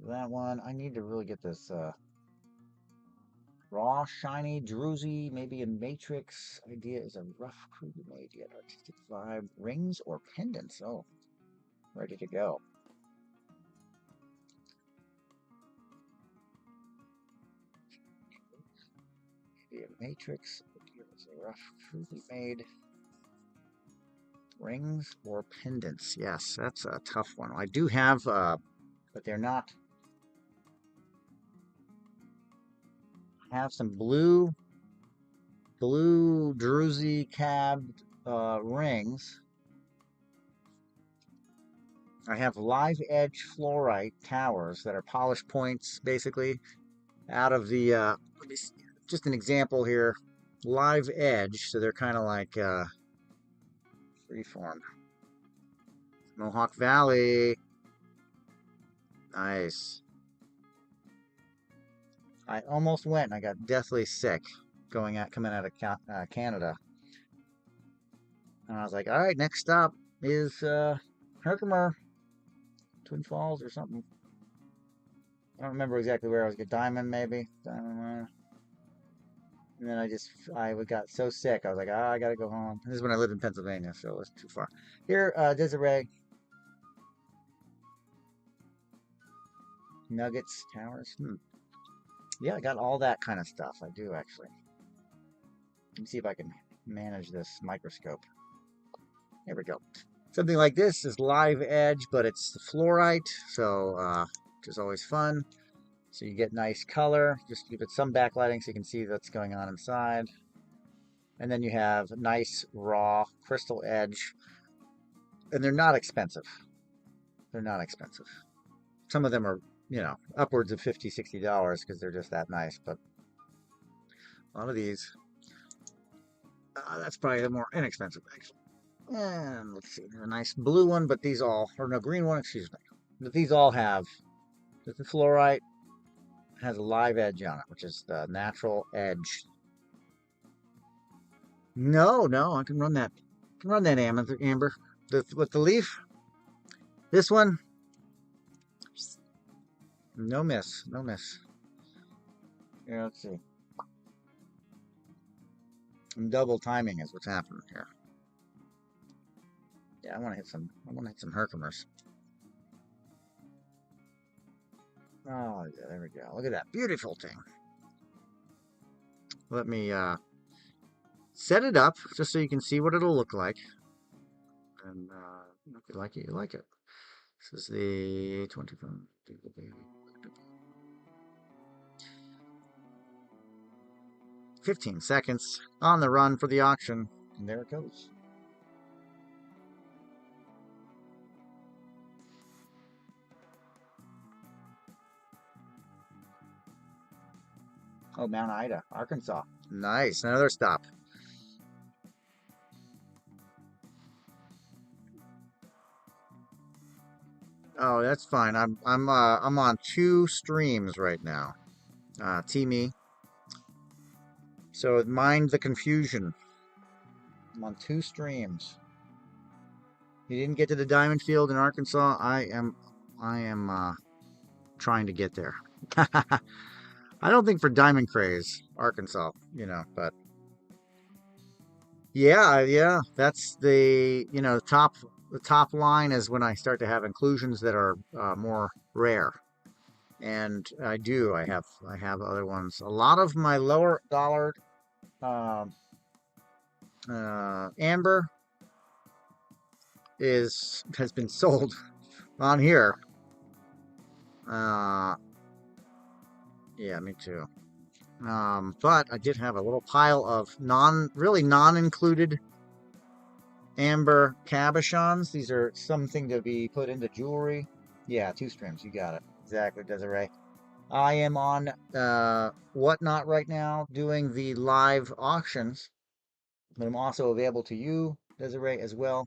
That one, I need to really get this raw, shiny, druzy, maybe a matrix idea is a rough, crudely made yet artistic vibe. Rings or pendants? Oh, ready to go. Maybe a matrix idea is a rough, crudely made. Rings or pendants? Yes, that's a tough one. I do have, but they're not. I have some blue druzy cabbed rings. I have live edge fluorite towers that are polished points, basically, out of the, just an example here, live edge, so they're kind of like freeform. Mohawk Valley. Nice. I almost went and I got deathly sick coming out of Canada. And I was like, all right, next stop is Herkimer, Twin Falls or something. I don't remember exactly where I was. Diamond, maybe. Diamond. And then I got so sick. I was like, I gotta go home. This is when I lived in Pennsylvania, so it was too far. Here, Desiree. Nuggets, towers. Yeah, I got all that kind of stuff. I do, actually. Let me see if I can manage this microscope. There we go. Something like this is live edge, but it's fluorite, so which is always fun. So you get nice color. Just give it some backlighting so you can see what's going on inside. And then you have nice raw crystal edge. And they're not expensive. They're not expensive. Some of them are, upwards of $50, $60 because they're just that nice. But a lot of these, that's probably the more inexpensive, actually. And let's see, a nice blue one, but these all, or no, green one, excuse me. But these all have, the fluorite has a live edge on it, which is the natural edge. No, I can run that. I can run that amber. With the leaf. This one, no miss, no miss. Here, let's see. And double timing is what's happening here. Yeah, I want to hit some Herkimers. Oh, yeah, there we go. Look at that beautiful thing. Let me set it up just so you can see what it'll look like. And if you like it, you like it. This is the 25. 15 seconds on the run for the auction. And there it goes. Oh, Mount Ida, Arkansas. Nice. Another stop. Oh, that's fine. I'm on 2 streams right now. Teamy. So mind the confusion. I'm on 2 streams. You didn't get to the diamond field in Arkansas. I am trying to get there. I don't think for Diamond Craze, Arkansas, but yeah, that's the, the top line is when I start to have inclusions that are more rare. And I have other ones. A lot of my lower dollar amber has been sold on here. Yeah, me too. But I did have a little pile of really non-included amber cabochons. These are something to be put into jewelry. Yeah, 2 streams. You got it. Exactly, Desiree. I am on Whatnot right now doing the live auctions, but I'm also available to you, Desiree, as well.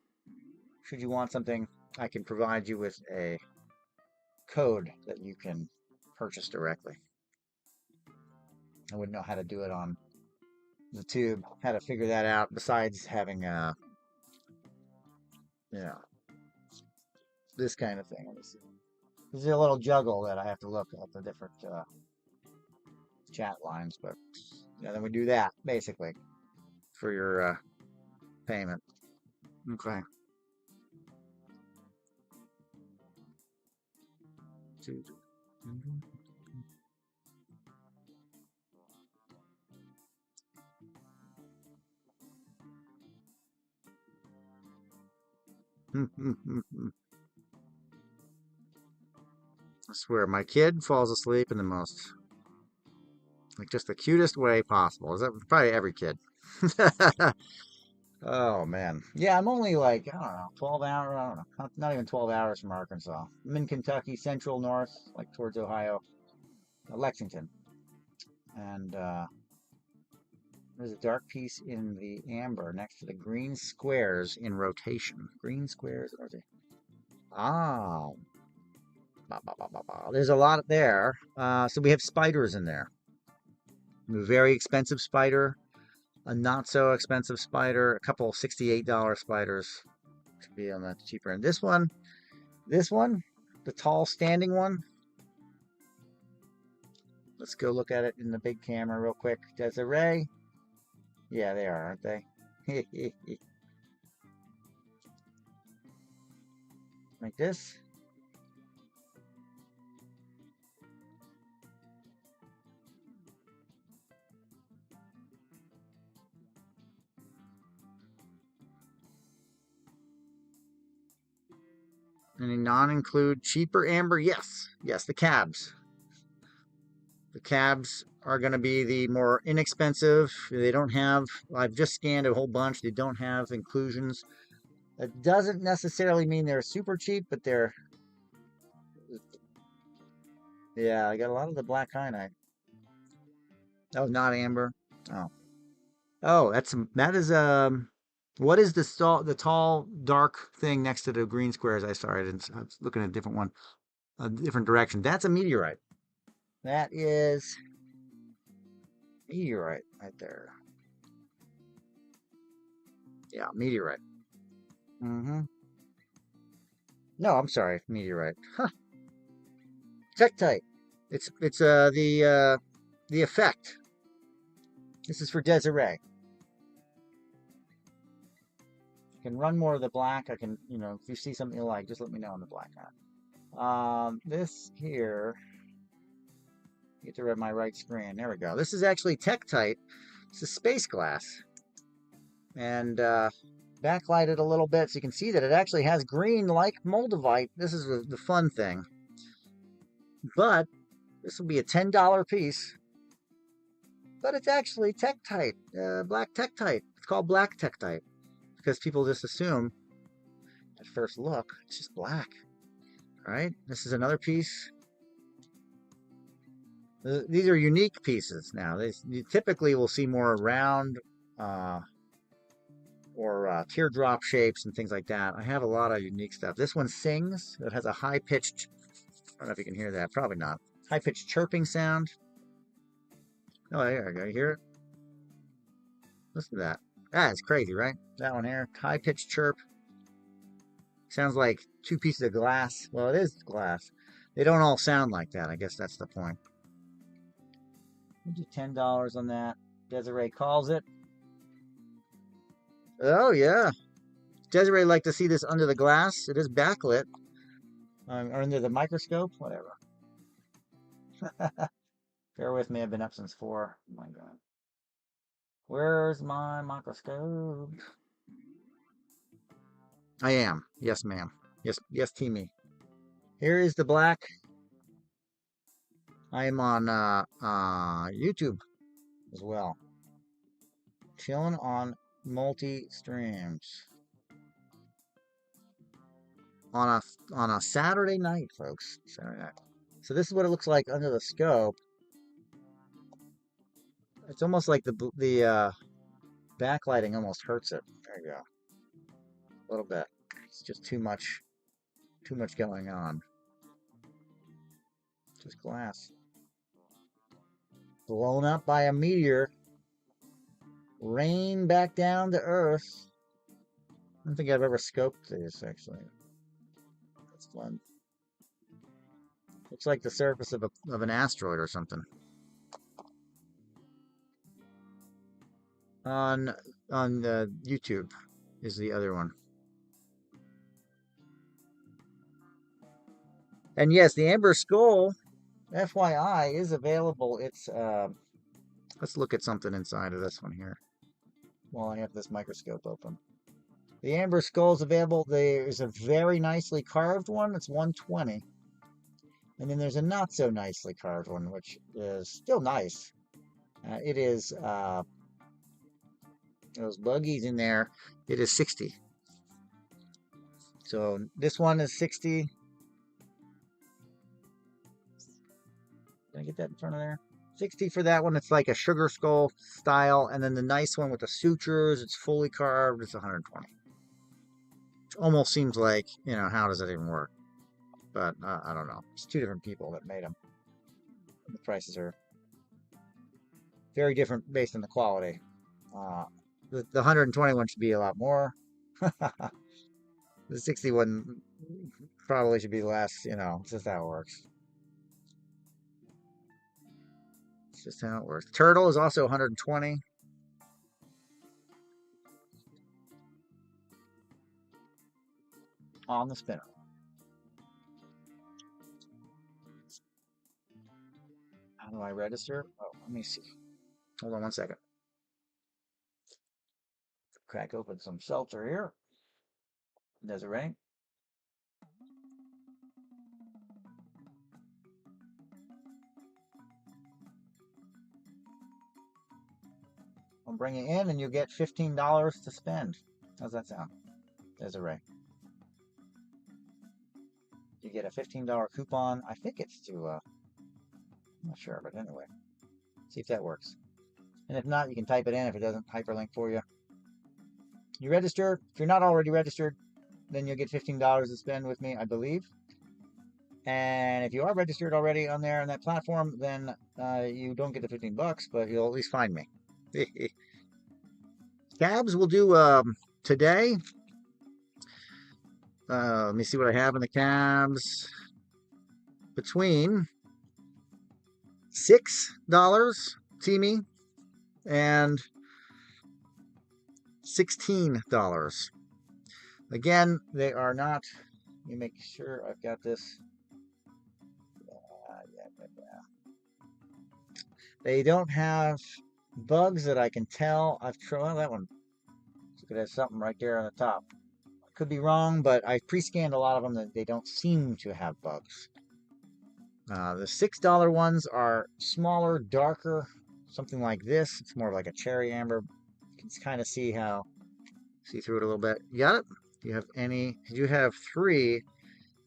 Should you want something, I can provide you with a code that you can purchase directly. I wouldn't know how to do it on the tube, how to figure that out besides having this kind of thing. Let me see. This is a little juggle that I have to look at the different chat lines, but then we do that basically for your payment. Okay. I swear, my kid falls asleep in the most, like, just the cutest way possible. Is that probably every kid? Oh man, yeah. I'm only like, I don't know, 12 hours. I don't know, not even 12 hours from Arkansas. I'm in Kentucky, central north, like towards Ohio, Lexington, and there's a dark piece in the amber next to the green squares in rotation. Green squares in rotation. Ah, there's a lot there. So we have spiders in there. A very expensive spider, a not so expensive spider, a couple $68 spiders to be on the cheaper end. This one, the tall standing one. Let's go look at it in the big camera real quick. Desiree. Yeah, they are, aren't they? Like this. Any non-include cheaper amber? Yes, the cabs. cabs are going to be the more inexpensive. They don't have, I've just scanned a whole bunch. They don't have inclusions. That doesn't necessarily mean they're super cheap, but they're, yeah, I got a lot of the black kyanite. Oh, not amber. Oh, oh, that is what is the tall dark thing next to the green squares? I was looking at a different one, a different direction. That's a meteorite. That is meteorite right there. Yeah, meteorite. Mm-hmm. No, I'm sorry, meteorite. Huh. Tektite. It's the effect. This is for Desiree. I can run more of the black. I can, if you see something you like, just let me know on the black. This here, get to read my right screen. There we go. This is actually Tektite. It's a space glass. And backlighted a little bit so you can see that it actually has green like Moldavite. This is the fun thing. But this will be a $10 piece. But it's actually Tektite, black Tektite. It's called black Tektite because people just assume at first look it's just black. Right? This is another piece. These are unique pieces now. You typically will see more round or teardrop shapes and things like that. I have a lot of unique stuff. This one sings. It has a high-pitched, I don't know if you can hear that. Probably not. High-pitched chirping sound. Oh, there we go. You hear it? Listen to that. That's crazy, right? That one here. High-pitched chirp. Sounds like two pieces of glass. Well, it is glass. They don't all sound like that. I guess that's the point. We'll do $10 on that. Desiree calls it. Oh, yeah. Desiree like to see this under the glass. It is backlit. Or under the microscope. Whatever. Bear with me. I've been up since 4. Oh, my God. Where's my microscope? I am. Yes, ma'am. Yes, Teamy. Here is the black. I am on YouTube as well. Chilling on multi-streams. On a Saturday night, folks. Saturday night. So this is what it looks like under the scope. It's almost like the backlighting almost hurts it. There you go. A little bit. It's just too much going on. Just glass. Blown up by a meteor. Rain back down to Earth. I don't think I've ever scoped this, actually. That's fun. Looks like the surface of an asteroid or something. On YouTube is the other one. And yes, the Amber Skull, FYI, is available. It's let's look at something inside of this one here while I have this microscope open. The Amber Skull is available. There's a very nicely carved one. It's $120. And then there's a not so nicely carved one, which is still nice. It is those buggies in there. It is $60. So this one is $60. Can I get that in front of there? $60 for that one. It's like a sugar skull style. And then the nice one with the sutures, it's fully carved. It's $120. Which almost seems like, how does that even work? But I don't know. It's two different people that made them. The prices are very different based on the quality. The 120 one should be a lot more. The 60 one probably should be less. It's just how it works. It's just how it works. Turtle is also 120. On the spinner. How do I register? Oh, let me see. Hold on 1 second. Crack open some seltzer here. Desiree. I'll bring you in and you get $15 to spend. How's that sound, Desiree? You get a $15 coupon. I think it's to, I'm not sure, but anyway. See if that works. And if not, you can type it in if it doesn't hyperlink for you. You register. If you're not already registered, then you'll get $15 to spend with me, I believe. And if you are registered already on there on that platform, then you don't get the 15 bucks, but you'll at least find me. Cabs will do today. Let me see what I have in the cabs. Between $6, Teamy, and $16. Again, they are not. Let me make sure I've got this. They don't have bugs that I can tell. I've tried, well, that one. So it has something right there on the top. Could be wrong, but I pre-scanned a lot of them that they don't seem to have bugs. The $6 ones are smaller, darker, something like this. It's more like a cherry amber. You can kind of see through it a little bit. You got it? Do you have any? You have 3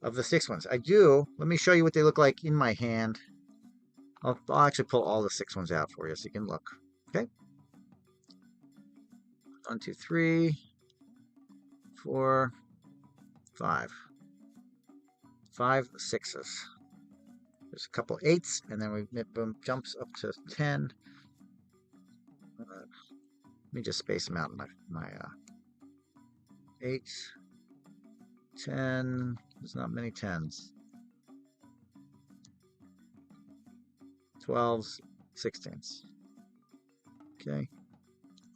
of the 6 ones. I do. Let me show you what they look like in my hand. I'll actually pull all the 6 ones out for you so you can look. Okay. 1, 2, 3, 4, 5. 5 6s. There's a couple 8s, and then it jumps up to 10. Let me just space them out in my 8, 10. There's not many 10s. 12s, 16s. Okay.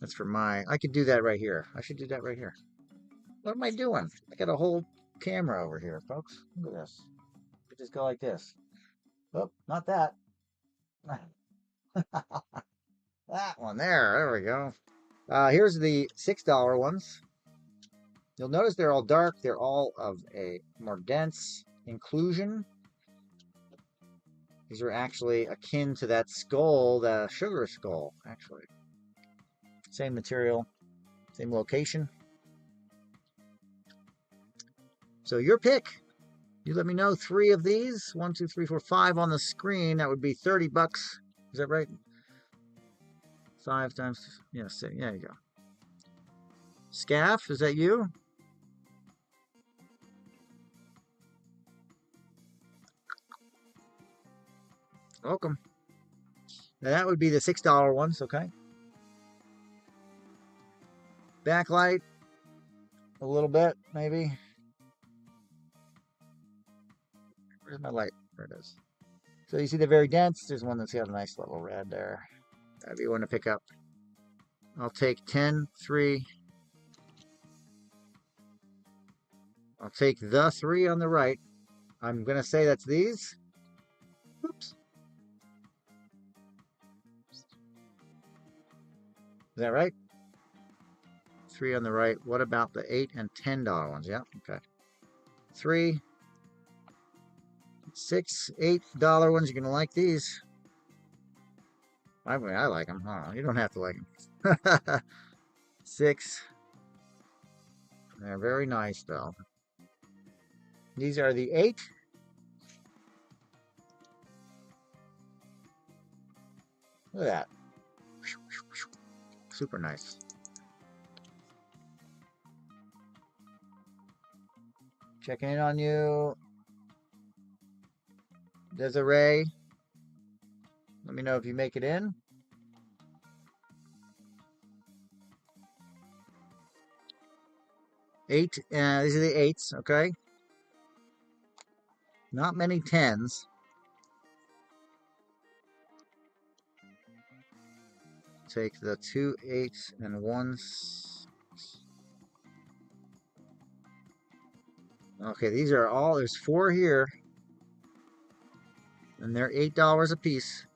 That's for I could do that right here. I should do that right here. What am I doing? I got a whole camera over here, folks. Look at this. I just go like this. Oh, not that. That one there. There we go. Here's the $6 ones. You'll notice they're all dark. They're all of a more dense inclusion. These are actually akin to that skull, the sugar skull, actually. Same material, same location. So your pick. You let me know 3 of these. 1, 2, 3, 4, 5 on the screen. That would be 30 bucks. Is that right? 5 times, yeah, 6. There you go. Scaff, is that you? Welcome. Now that would be the $6 ones, okay? Backlight, a little bit, maybe. Where's my light? There it is. So you see they're very dense. There's one that's got a nice little red there. That'd be one to pick up. I'll take 10, 3. I'll take the 3 on the right. I'm going to say that's these. Oops. Is that right? 3 on the right. What about the $8 and $10 ones? Yeah, okay. 3, 6, $8 ones. You're going to like these. I mean, I like them. Oh, you don't have to like them. 6. They're very nice, though. These are the 8. Look at that. Super nice. Checking in on you, Desiree. Let me know if you make it in. Eight. These are the 8s. Okay. Not many 10s. Take the 2 8s and 1. Okay, these are all, there's 4 here. And they're $8 a piece.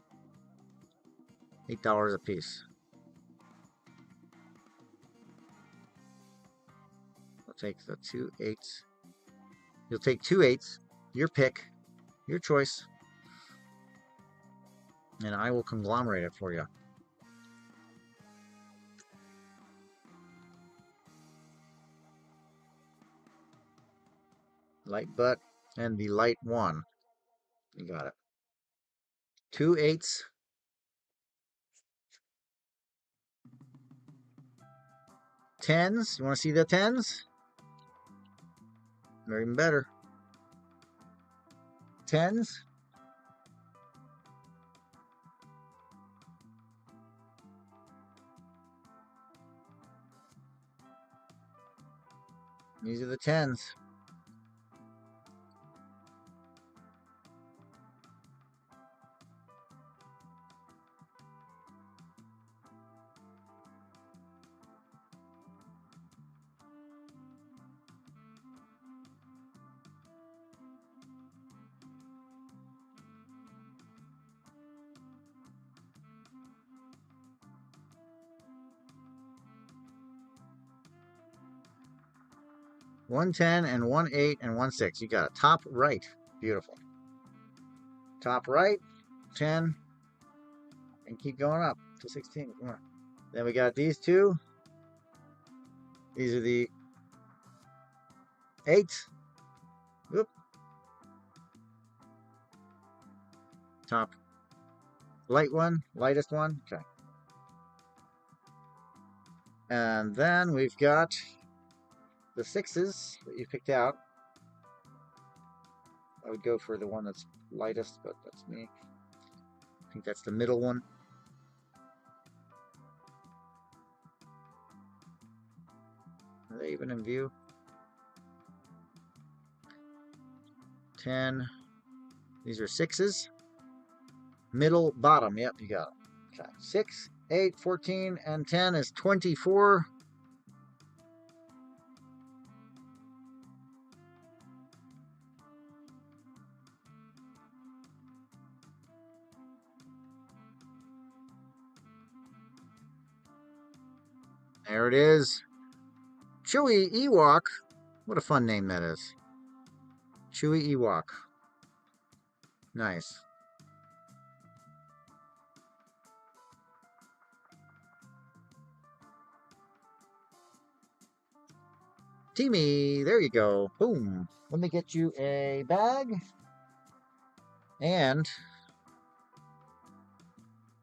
$8 a piece. I'll take the 2 8s. You'll take 2 8s. Your pick. Your choice. And I will conglomerate it for you. light butt, and the light one. You got it. 2 8s. 10s. You want to see the 10s? They're even better. 10s. These are the 10s. One 10 and 1 8 and 1 6. You got it. Top right. Beautiful. Top right, 10, and keep going up to 16. Come on. Then we got these two. These are the 8s. Whoop. Top light one, lightest one. Okay. And then we've got the 6s that you picked out. I would go for the one that's lightest, but that's me. I think that's the middle one. Are they even in view? 10. These are 6s. Middle, bottom. Yep, you got it. Okay. 6, 8, 14, and 10 is 24. There it is. Chewy Ewok. What a fun name that is. Chewy Ewok. Nice. Teamy, there you go. Boom. Let me get you a bag. And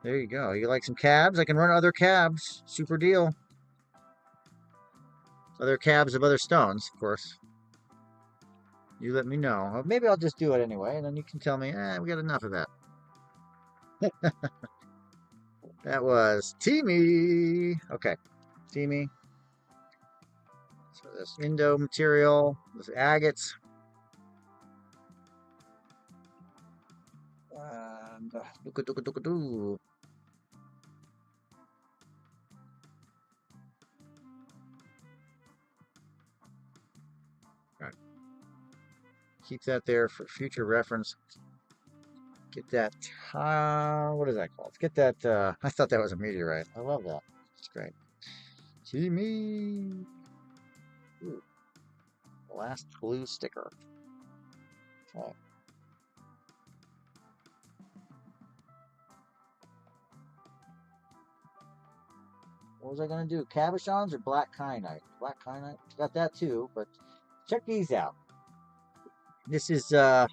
there you go. You like some cabs? I can run other cabs. Super deal. Other cabs of other stones, of course. You let me know. Or maybe I'll just do it anyway, and then you can tell me, we got enough of that. That was Teamy. Okay, Teamy. So this Indo material, this agates. And right. Keep that there for future reference. Get that, what is that called? Get that, I thought that was a meteorite. I love that. It's great. Teamy. Ooh. Last blue sticker. Okay. What was I going to do? Cabochons or black kyanite? Black kyanite. Got that too, but check these out. This is a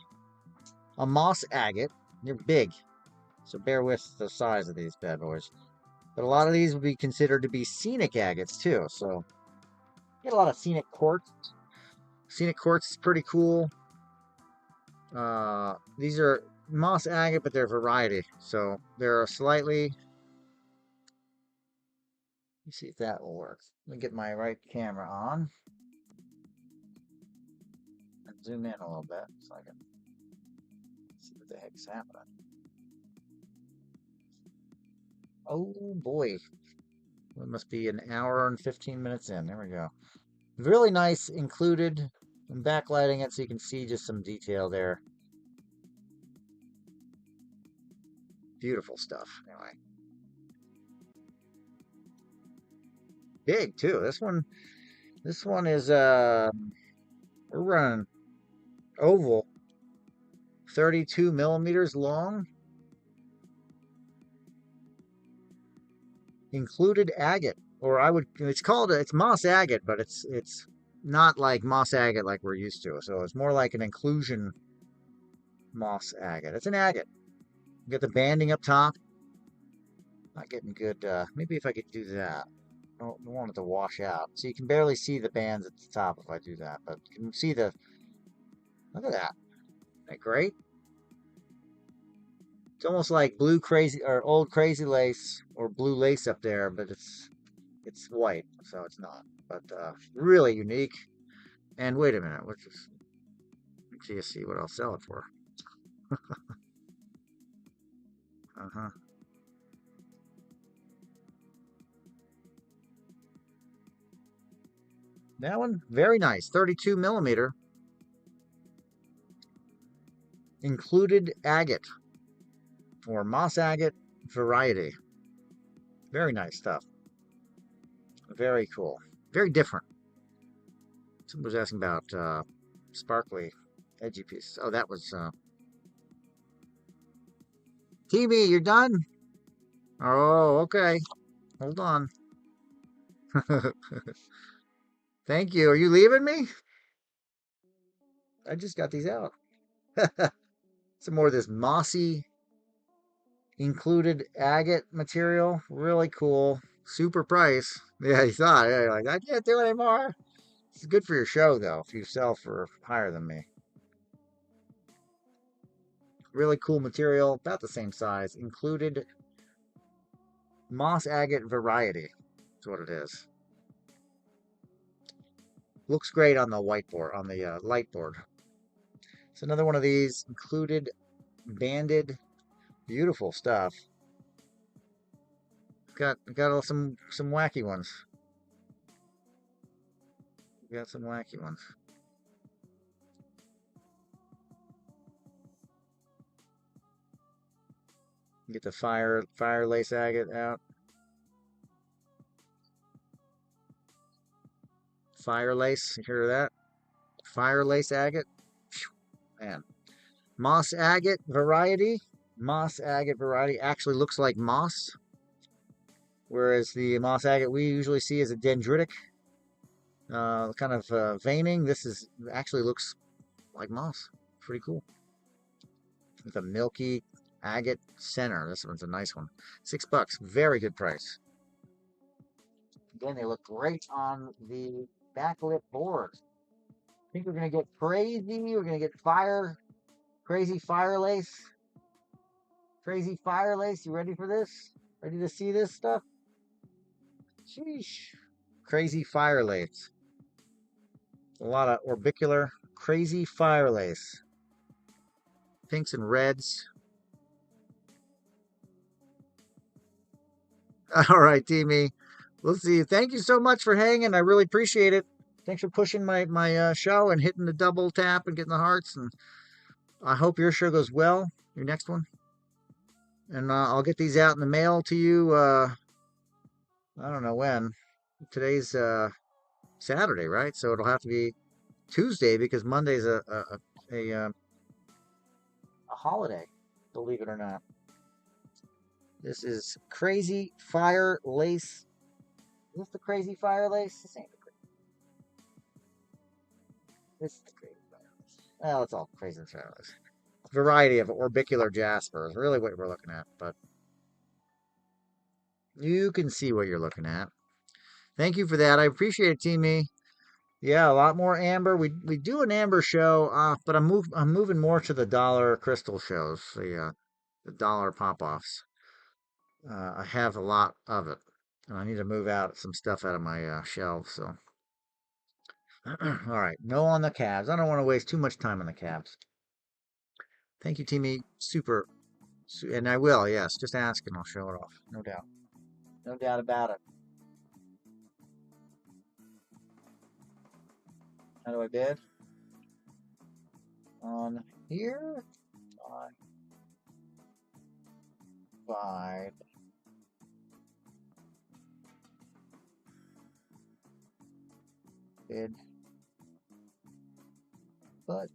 moss agate. They're big, so bear with the size of these bad boys. But a lot of these would be considered to be scenic agates too. So get a lot of scenic quartz. Scenic quartz is pretty cool. These are moss agate, but they're variety. So they're slightly. Let's see if that will work. Let me get my right camera on and zoom in a little bit so I can see what the heck's happening. Oh boy. It must be an hour and 15 minutes in. There we go. Really nice included. I'm backlighting it so you can see just some detail there. Beautiful stuff. Anyway. Big too. This one is we're running oval, 32 millimeters long. Included agate, or it's moss agate, but it's not like moss agate like we're used to. So it's more like an inclusion moss agate. It's an agate. You get the banding up top. Not getting good. Maybe if I could do that. I don't want it to wash out. So you can barely see the bands at the top if I do that. But you can see the, look at that. Isn't that great? It's almost like blue crazy or old crazy lace or blue lace up there, but it's white, so it's not. But really unique. And wait a minute, let's just see what I'll sell it for. Uh-huh. That one, very nice. 32 millimeter. Included agate or moss agate variety. Very nice stuff. Very cool. Very different. Someone was asking about sparkly edgy pieces. Oh, that was TV, you're done? Oh, okay. Hold on. Thank you. Are you leaving me? I just got these out. Some more of this mossy included agate material. Really cool. Super price. Yeah, you thought. Yeah, you're like, I can't do it anymore. It's good for your show, though, if you sell for higher than me. Really cool material. About the same size. Included moss agate variety. That's what it is. Looks great on the whiteboard, on the light board. It's another one of these included banded, beautiful stuff. Got some wacky ones. Got some wacky ones. Get the fire lace agate out. Fire lace, you hear that? Fire lace agate. Man, moss agate variety. Moss agate variety actually looks like moss, whereas the moss agate we usually see is a dendritic kind of veining. This is actually looks like moss. Pretty cool. With a milky agate center. This one's a nice one. $6. Very good price. Again, they look great on the backlit board. I think we're gonna get crazy. We're gonna get crazy fire lace. Crazy fire lace. You ready for this? Ready to see this stuff? Sheesh. Crazy fire lace. A lot of orbicular crazy fire lace. Pinks and reds. All right, Teamy. We'll see you. Thank you so much for hanging. I really appreciate it. Thanks for pushing my show and hitting the double tap and getting the hearts. And I hope your show goes well. Your next one. And I'll get these out in the mail to you. I don't know when. Today's Saturday, right? So it'll have to be Tuesday because Monday's a holiday. Believe it or not. This is crazy fire lace. Is this the crazy fire lace? This ain't the crazy. This is the crazy fire lace. Well, it's all crazy fire lace. Variety of orbicular jasper is really what we're looking at, but you can see what you're looking at. Thank you for that. I appreciate it, Teamy. Yeah, a lot more amber. We do an amber show, but I'm moving more to the dollar crystal shows, the dollar pop-offs. I have a lot of it, and I need to move out some stuff out of my shelves. So, all right, no on the calves. I don't want to waste too much time on the calves. Thank you, Teamy. Super, and I will. Yes, just ask and I'll show it off. No doubt. No doubt about it. How do I bid? On here, on 5. Bid. But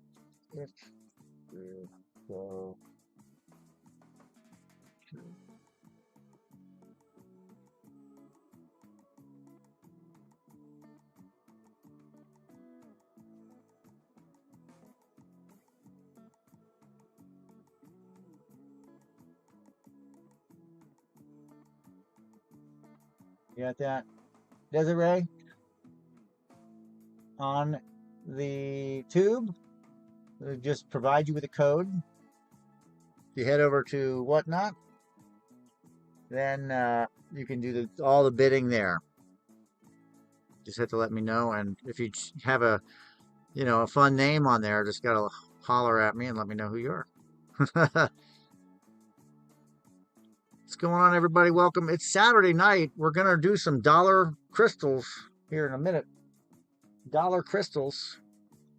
if you go to You got that? Desiree on the tube. It'll just provide you with a code. You head over to Whatnot, then you can do all the bidding there. Just have to let me know, and if you have a fun name on there, just gotta holler at me and let me know who you are. What's going on, everybody? Welcome. It's Saturday night. We're gonna do some dollar crystals here in a minute. Dollar crystals.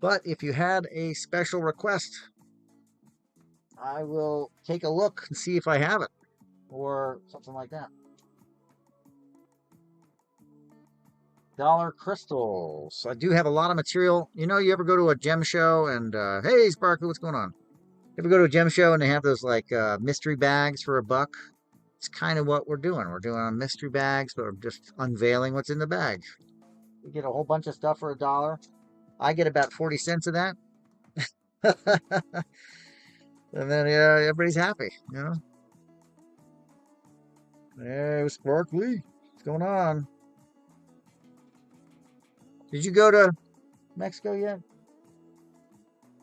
But if you had a special request, I will take a look and see if I have it or something like that. Dollar crystals. I do have a lot of material. You ever go to a gem show and hey, Sparkly, what's going on? You ever go to a gem show and they have those like mystery bags for $1? It's kind of what we're doing. We're doing mystery bags, but we're just unveiling what's in the bag. You get a whole bunch of stuff for $1. I get about 40 cents of that. And then yeah, everybody's happy, Hey, Sparkly, what's going on? Did you go to Mexico yet?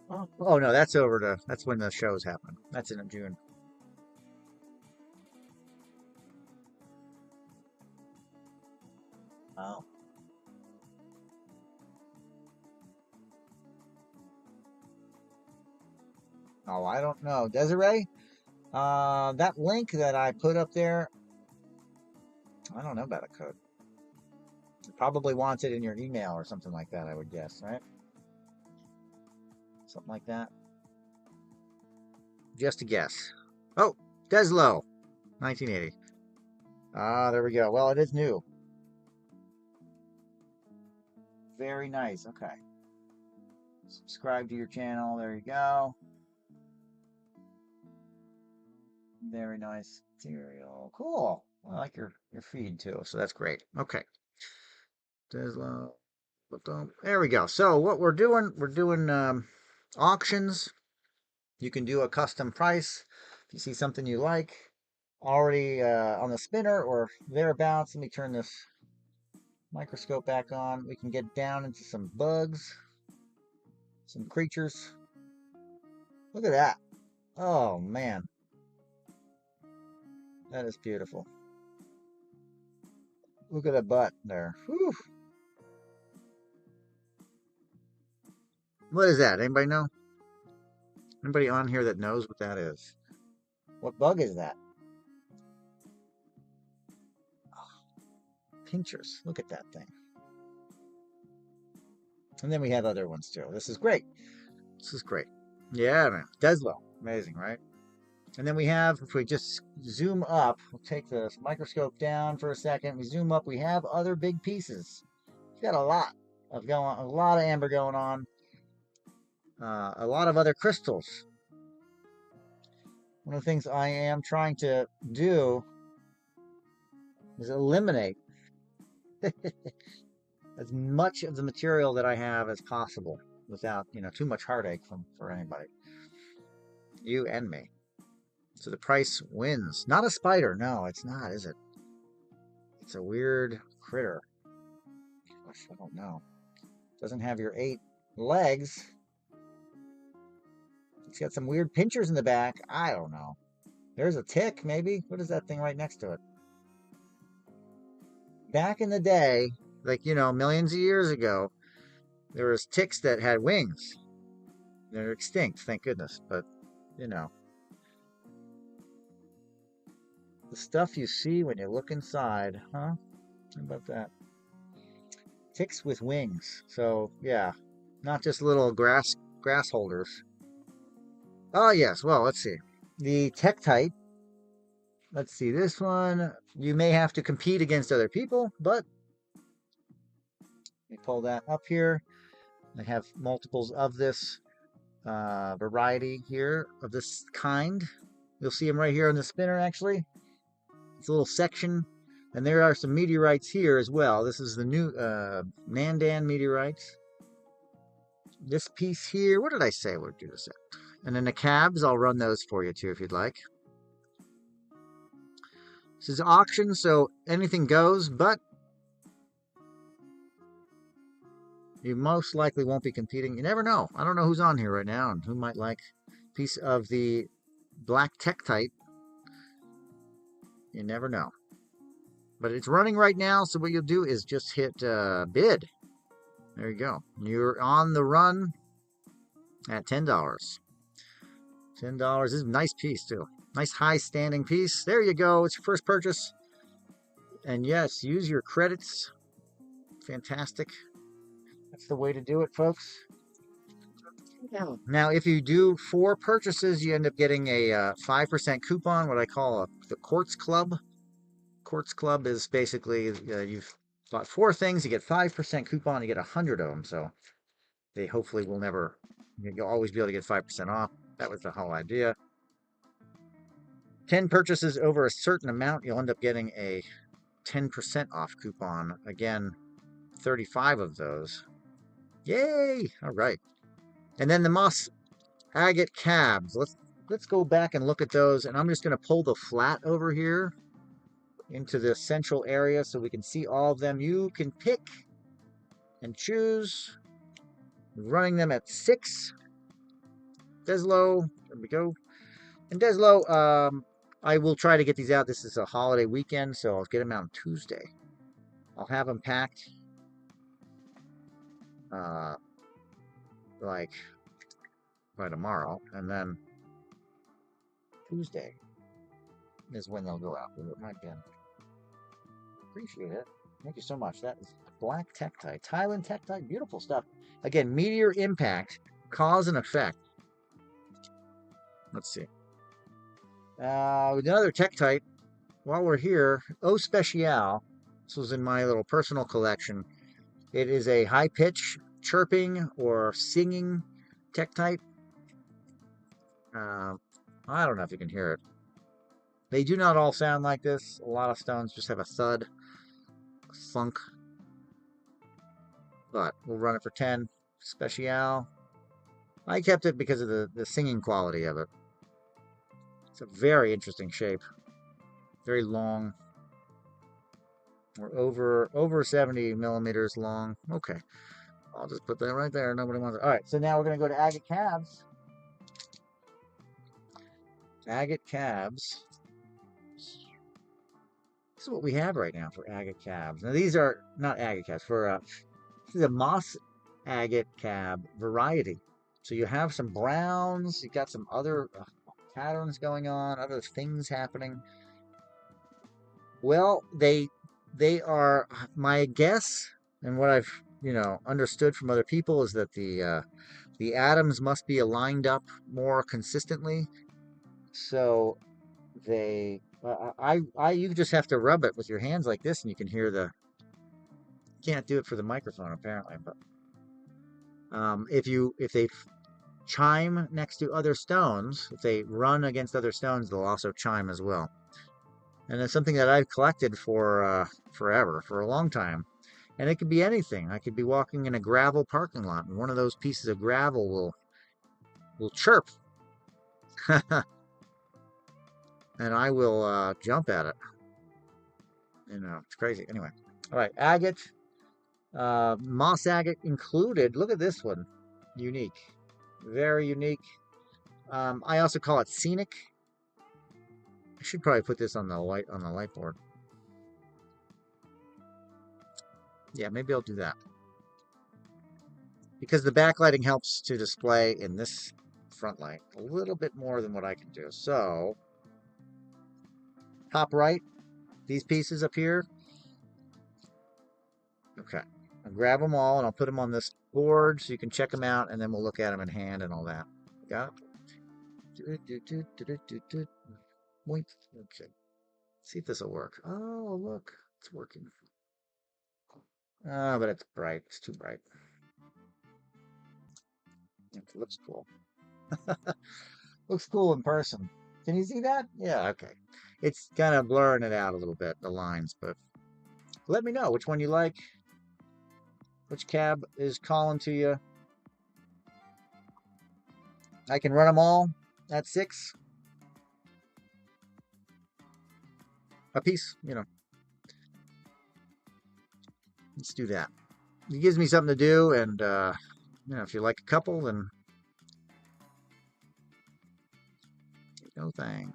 Oh no, that's when the shows happen. That's in June. Oh. Oh, I don't know. Desiree, that link that I put up there, I don't know about a code. It probably wants it in your email or something like that, I would guess, right? Something like that. Just a guess. Oh, Deslo, 1980. Ah, there we go. Well, it is new. Very nice. Okay. Subscribe to your channel. There you go. Very nice material. Cool. I like your feed too, so that's great. Okay. Deslo. There we go. So what we're doing auctions. You can do a custom price if you see something you like already on the spinner or thereabouts. Let me turn this microscope back on. We can get down into some bugs, some creatures. Look at that. Oh man, that is beautiful. Look at the butt there. Whew. What is that? Anybody know? Anybody on here that knows what that is? What bug is that? Pinchers. Look at that thing. And then we have other ones too. This is great. This is great. Yeah, man. Deslo. Amazing, right? And then we have, if we just zoom up, we'll take the microscope down for a second. We zoom up. We have other big pieces. We've got a lot a lot of amber going on. A lot of other crystals. One of the things I am trying to do is eliminate as much of the material that I have as possible without, too much heartache for anybody. You and me. So the price wins. Not a spider. No, it's not, is it? It's a weird critter. Gosh, I don't know. Doesn't have your 8 legs. It's got some weird pinchers in the back. I don't know. There's a tick, maybe. What is that thing right next to it? Back in the day, like, millions of years ago, there was ticks that had wings. They're extinct, thank goodness. But, the stuff you see when you look inside, huh? How about that? Ticks with wings. So, yeah, not just little grass holders. Oh, yes. Well, let's see. The Tektite. Let's see. This one, you may have to compete against other people, but let me pull that up here. I have multiples of this variety here of this kind. You'll see them right here on the spinner, actually. It's a little section. And there are some meteorites here as well. This is the new Mandan meteorites. This piece here, what did I say would do this at? And then the cabs, I'll run those for you too if you'd like. This is auction, so anything goes, but you most likely won't be competing. You never know. I don't know who's on here right now and who might like a piece of the black Tektite. You never know. But it's running right now, so what you'll do is just hit bid. There you go. You're on the run at $10. $10. This is a nice piece, too. Nice high standing piece. There you go. It's your first purchase. And yes, use your credits. Fantastic. That's the way to do it, folks. Now, if you do 4 purchases, you end up getting a 5% coupon, what I call the Quartz Club. Quartz Club is basically you've bought 4 things, you get 5% coupon, you get 100 of them. So they hopefully will never, you'll always be able to get 5% off. That was the whole idea. 10 purchases over a certain amount, you'll end up getting a 10% off coupon. Again, 35 of those. Yay! All right. And then the Moss Agate cabs. Let's go back and look at those. And I'm just going to pull the flat over here into the central area so we can see all of them. You can pick and choose. Running them at 6. Deslo, there we go. And Deslo, I will try to get these out. This is a holiday weekend, so I'll get them out on Tuesday. I'll have them packed like by tomorrow, and then Tuesday is when they'll go out. It might be. Appreciate it. Thank you so much. That is black Tektite, Thailand Tektite, beautiful stuff. Again, meteor impact, cause and effect. Let's see. Another Tektite. While we're here, Eau Special. This was in my little personal collection. It is a high pitch chirping or singing Tektite. I don't know if you can hear it. They do not all sound like this. A lot of stones just have a thud, a thunk. But we'll run it for 10. Special. I kept it because of the singing quality of it. It's a very interesting shape. Very long. We're over 70 millimeters long. Okay. I'll just put that right there. Nobody wants it. All right. So now we're going to go to agate cabs. Agate cabs. This is what we have right now for agate cabs. Now these are not agate cabs. This is a moss agate cab variety. So you have some browns. You got some other patterns going on. Other things happening. Well, they are, my guess, and what I've understood from other people is that the atoms must be aligned up more consistently. So you just have to rub it with your hands like this, and you can hear can't do it for the microphone apparently, but if they chime next to other stones, if they run against other stones, they'll also chime as well. And it's something that I've collected for forever, for a long time. And it could be anything. I could be walking in a gravel parking lot, and one of those pieces of gravel will chirp. And I will jump at it. It's crazy. Anyway. All right, agate. Moss agate included. Look at this one. Unique. Very unique. I also call it scenic. I should probably put this on the light board. Yeah, maybe I'll do that. Because the backlighting helps to display in this front light a little bit more than what I can do. So, top right, these pieces up here. Okay. I'll grab them all and I'll put them on this board so you can check them out, and then we'll look at them in hand and all that. Got it? Wait. Okay. See if this will work. Oh, look. It's working. But it's bright. It's too bright. It looks cool. Looks cool in person. Can you see that? Yeah, okay. It's kind of blurring it out a little bit, the lines, but let me know which one you like. Which cab is calling to you. I can run them all at 6. a piece, let's do that. It gives me something to do, and if you like a couple, then no thing.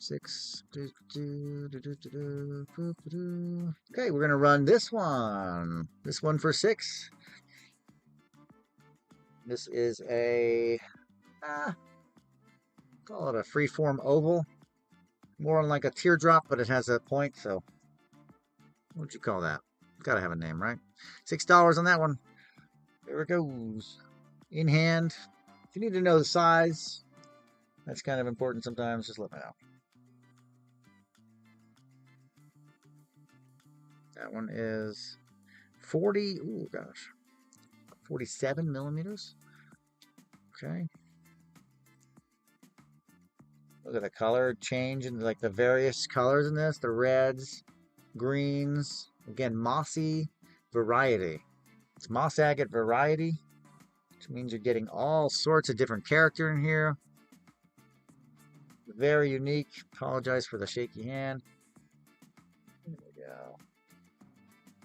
Six. Okay, we're gonna run this one. This one for 6. This is a call it a freeform oval. More like a teardrop, but it has a point, so what would you call that? Gotta have a name, right? $6 on that one. There it goes. In hand. If you need to know the size, that's kind of important sometimes, just let me know. That one is 40, oh gosh, 47 millimeters. Okay. Look at the color change and like the various colors in this, the reds, greens, again, mossy variety. It's moss agate variety, which means you're getting all sorts of different character in here. Very unique. Apologize for the shaky hand. There we go.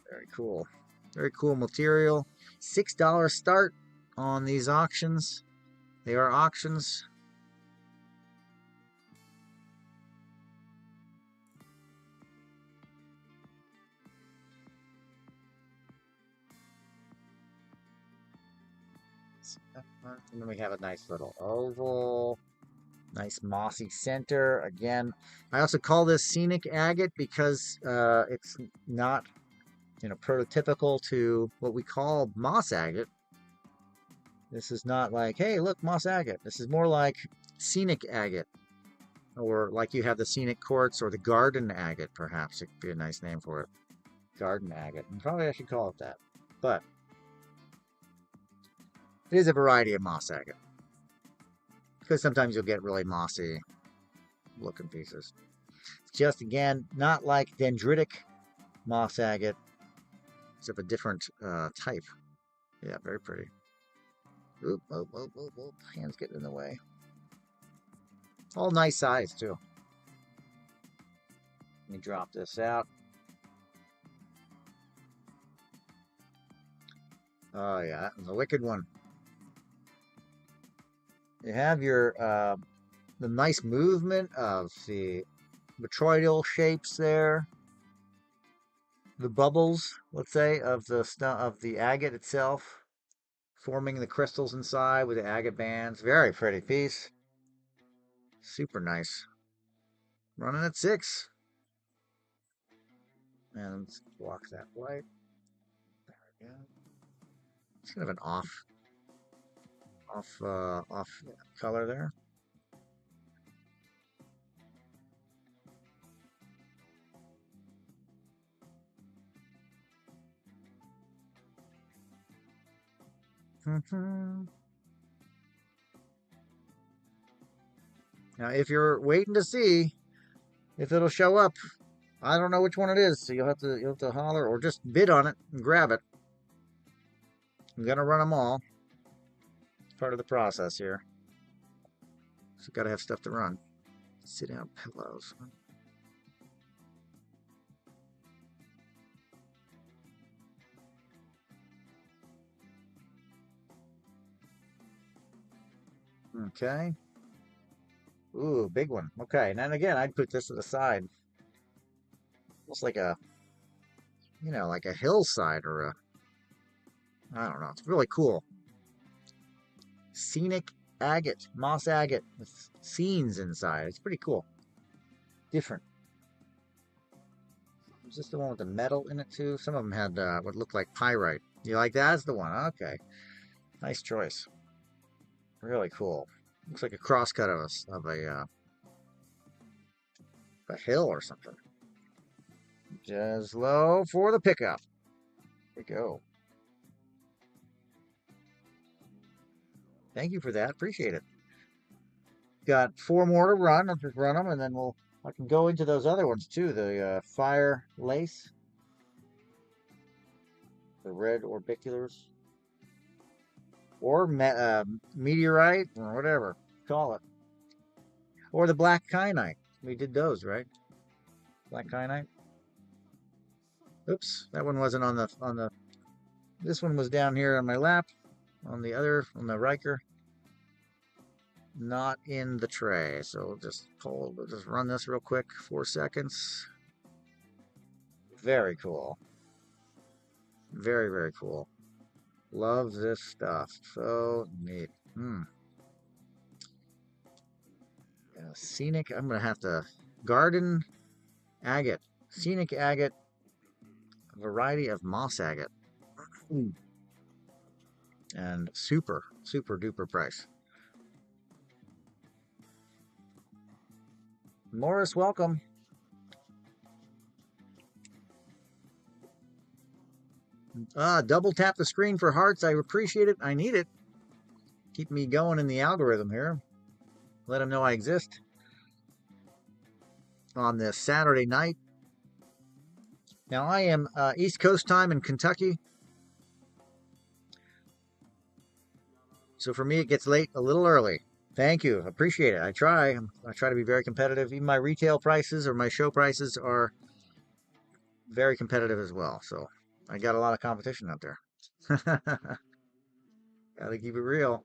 Very cool. Very cool material. $6 start on these auctions. They are auctions. And then we have a nice little oval. Nice mossy center. Again, I also call this scenic agate because it's not, prototypical to what we call moss agate. This is not like, hey, look, moss agate. This is more like scenic agate. Or like you have the scenic quartz or the garden agate, perhaps. It could be a nice name for it. Garden agate. And probably I should call it that. But it is a variety of moss agate. Because sometimes you'll get really mossy looking pieces. Just, again, not like dendritic moss agate. It's of a different type. Yeah, very pretty. Oop, oop, oop, oop, oop. Hands getting in the way. All nice size, too. Let me drop this out. Oh, yeah, that was a wicked one. You have your the nice movement of the botryoidal shapes there. The bubbles, let's say, of the agate itself, forming the crystals inside with the agate bands. Very pretty piece. Super nice. Running at 6. And let's block that light. There we go. It's kind of an off color there. Now, if you're waiting to see if it'll show up, I don't know which one it is, so you'll have to holler or just bid on it and grab it. I'm gonna run them all. It's part of the process here. So gotta have stuff to run. Sit down pillows. Okay. Ooh, big one. Okay, and then again, I'd put this to the side. Almost like a, like a hillside or a, I don't know. It's really cool. Scenic agate, moss agate with scenes inside. It's pretty cool. Different. Is this the one with the metal in it too? Some of them had what looked like pyrite. You like that? That's the one. Okay. Nice choice. Really cool. Looks like a crosscut of a hill or something. Just low for the pickup. There we go. Thank you for that. Appreciate it. Got 4 more to run. I'll just run them, and then I can go into those other ones too. The fire lace. The red orbiculars. Or meteorite, or whatever. Call it. Or the black kyanite. We did those, right? Black kyanite. Oops, that one wasn't on the. This one was down here on my lap, on the Riker, not in the tray. So we'll just run this real quick, 4 seconds. Very cool. Very, very cool. Love this stuff. So neat. Yeah, scenic. I'm gonna have to garden agate, scenic agate, a variety of moss agate, and super duper price. Morris, welcome. Double tap the screen for hearts. I appreciate it. I need it. Keep me going in the algorithm here. Let them know I exist on this Saturday night. Now I am East Coast time in Kentucky. So for me, it gets late a little early. Thank you. Appreciate it. I try to be very competitive. Even my retail prices or my show prices are very competitive as well. So I got a lot of competition out there. Gotta keep it real.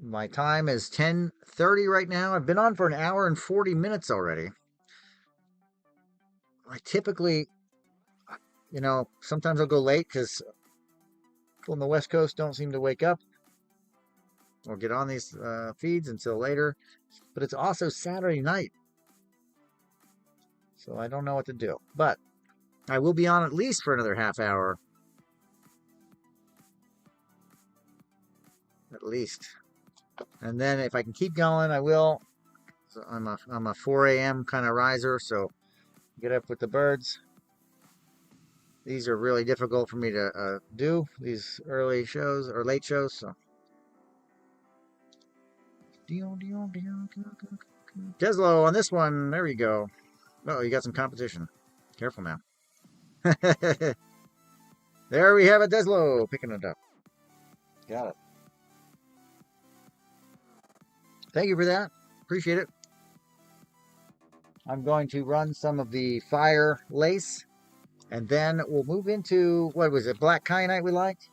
My time is 10:30 right now. I've been on for an hour and 40 minutes already. I typically, sometimes I'll go late because people on the West Coast don't seem to wake up or get on these feeds until later. But it's also Saturday night. So I don't know what to do. But I will be on at least for another half hour. At least. And then if I can keep going, I will. So I'm a 4 a.m. kind of riser, so get up with the birds. These are really difficult for me to do, these early shows or late shows. So Deslo on this one. There we go. Oh, you got some competition. Careful now. There we have it, Deslo picking it up. Got it. Thank you for that. Appreciate it. I'm going to run some of the fire lace, and then we'll move into, what was it, black kyanite we liked?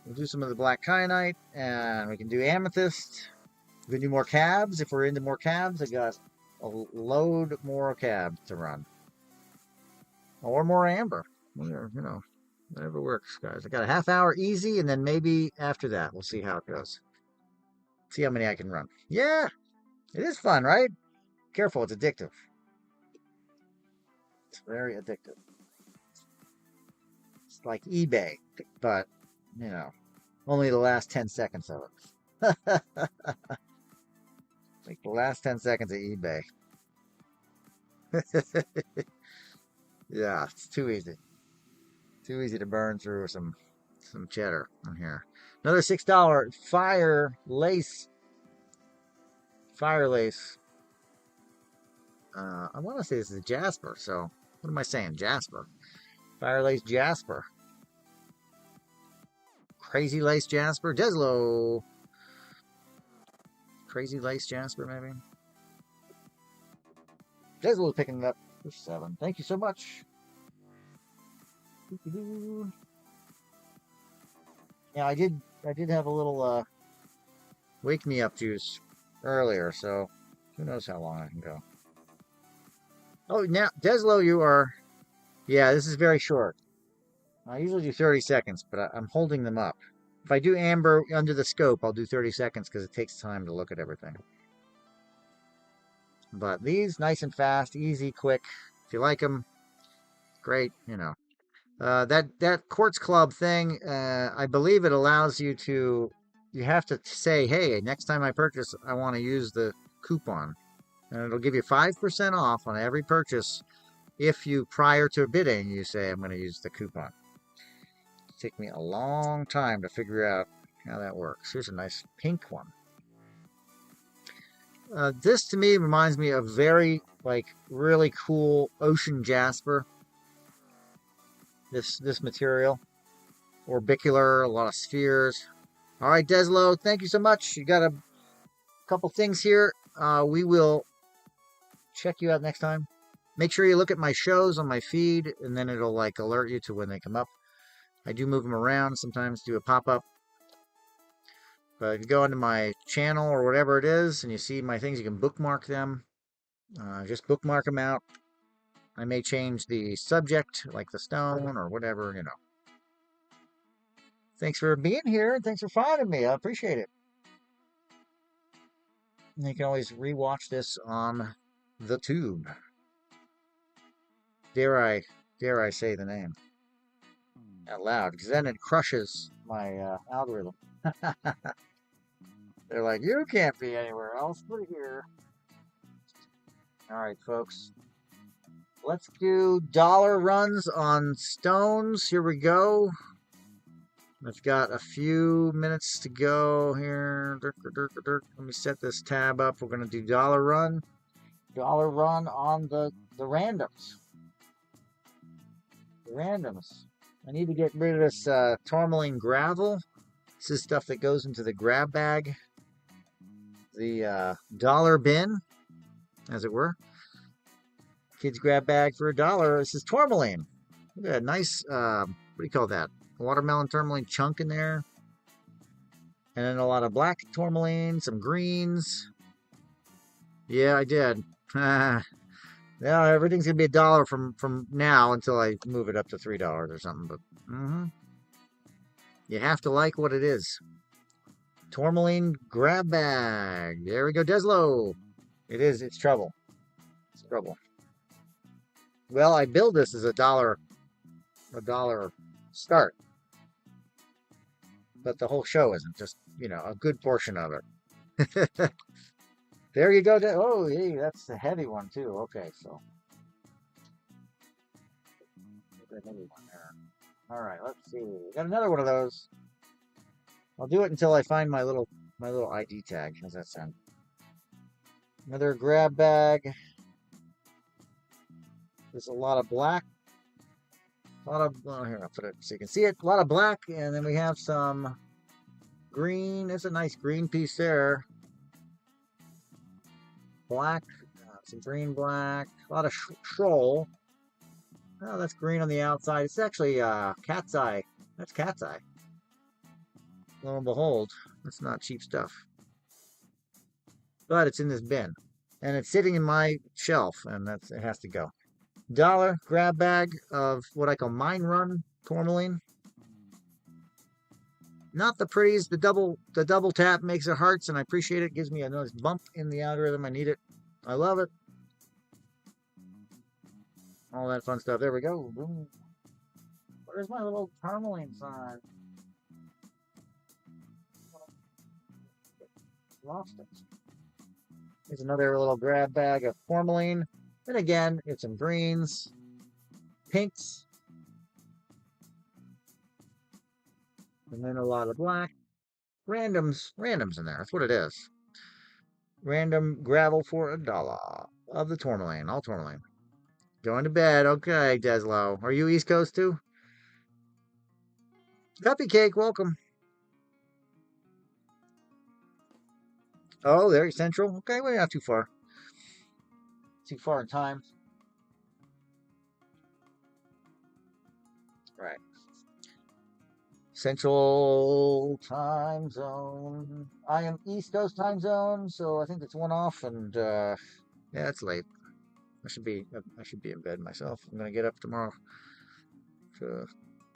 We'll do some of the black kyanite, and we can do amethyst. We can do more cabs. If we're into more cabs, I got a load more cabs to run. Or more amber. Whatever works, guys. I got a half hour easy, and then maybe after that, we'll see how it goes. See how many I can run. Yeah, it is fun, right? Careful, it's addictive. It's very addictive. It's like eBay, but, only the last 10 seconds of it. Like the last 10 seconds of eBay. Yeah, it's too easy. Too easy to burn through some cheddar on here. Another $6 fire lace. Fire lace. I want to say this is Jasper. So what am I saying? Jasper. Fire lace Jasper. Crazy lace Jasper. Deslo. Crazy lace Jasper, maybe. Deslo's picking it up for 7. Thank you so much. Yeah, I did have a little wake me up juice earlier, so who knows how long I can go. Oh, now Deslo, you are. Yeah, this is very short. I usually do 30 seconds, but I'm holding them up. If I do amber under the scope, I'll do 30 seconds because it takes time to look at everything. But these, nice and fast, easy, quick. If you like them, great, that Quartz Club thing, I believe it allows you to, you have to say, hey, next time I purchase, I want to use the coupon. And it'll give you 5% off on every purchase if you, prior to bidding, you say, I'm going to use the coupon. It'll take me a long time to figure out how that works. Here's a nice pink one. This to me reminds me of very, really cool ocean jasper. this material. Orbicular, a lot of spheres. All right, Deslo, thank you so much. You got a couple things here. We will check you out next time. Make sure you look at my shows on my feed, and then it'll like alert you to when they come up. I do move them around, sometimes do a pop-up. But if you go into my channel or whatever it is, and you see my things, you can bookmark them. Just bookmark them out. I may change the subject, like the stone or whatever, you know. Thanks for being here, and thanks for finding me. I appreciate it. And you can always rewatch this on the tube. Dare I say the name out loud, because then it crushes my algorithm. They're like, you can't be anywhere else but here. All right, folks. Let's do dollar runs on stones. Here we go. I've got a few minutes to go here. Let me set this tab up. We're going to do dollar run. Dollar run on the randoms. The randoms. I need to get rid of this tourmaline gravel. This is stuff that goes into the grab bag. The dollar bin, as it were. Kids grab bag for $1. This is tourmaline. Look at that nice, what do you call that? Watermelon tourmaline chunk in there. And then a lot of black tourmaline, some greens. Yeah, I did. Yeah, everything's going to be $1 from now until I move it up to $3 or something. But you have to like what it is. Tourmaline grab bag. There we go, Deslo. It's trouble. It's trouble. Well, I build this as a dollar start. But the whole show isn't, just, you know, a good portion of it. There you go. Oh, hey, that's the heavy one too. Okay, so the heavy one there. All right, let's see. Got another one of those. I'll do it until I find my little ID tag. How's that sound? Another grab bag. There's a lot of black. A lot of, well, here, I'll put it so you can see it. A lot of black, and then we have some green. There's a nice green piece there. Black, some green, black. A lot of shoal. Oh, that's green on the outside. It's actually cat's eye. That's cat's eye. Lo and behold, that's not cheap stuff. But it's in this bin. And it's sitting in my shelf, and it has to go. $1 grab bag of what I call mine run tourmaline. Not the prettiest. The double tap makes it hearts, and I appreciate it. Gives me a nice bump in the algorithm. I need it. I love it. All that fun stuff. There we go. Boom. Where's my little tourmaline sign? Lost it. Here's another little grab bag of tourmaline. And again, it's some greens, pinks, and then a lot of black. Randoms in there. That's what it is. Random gravel for $1 of the tourmaline, all tourmaline. Going to bed. Okay, Deslo. Are you East Coast too? Cupcake, welcome. Oh, there, Central. Okay, we're not too far. Too far in time. Right. Central time zone. I am East Coast time zone, so I think it's one off, and yeah, it's late. I should be in bed myself. I'm gonna get up tomorrow to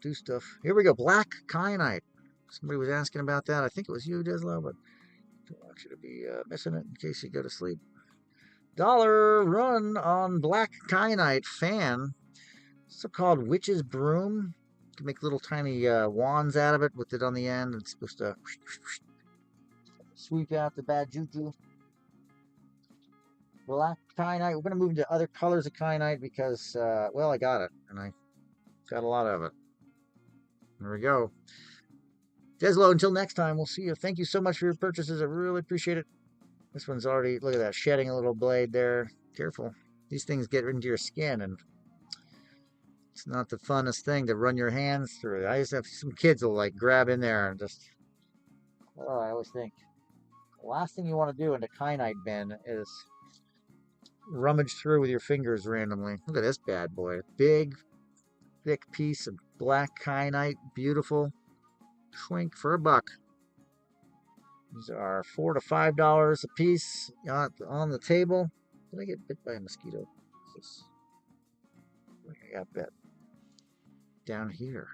do stuff. Here we go. Black kyanite. Somebody was asking about that. I think it was you, Deslo, but I don't want you to be missing it in case you go to sleep. $1 run on black kyanite fan. So-called witch's broom. You can make little tiny wands out of it with it on the end. It's supposed to sweep out the bad juju. Black kyanite. We're going to move into other colors of kyanite because, well, I got it. And I got a lot of it. There we go. Deslo, until next time, we'll see you. Thank you so much for your purchases. I really appreciate it. This one's already, look at that, shedding a little blade there. Careful. These things get into your skin and It's not the funnest thing to run your hands through. I used to have some kids will like grab in there and just, oh, I always think the last thing you want to do in the kyanite bin is rummage through with your fingers randomly. Look at this bad boy. Big, thick piece of black kyanite. Beautiful. Twink for $1. These are $4 to $5 a piece on the table. Did I get bit by a mosquito? I got bit. Down here.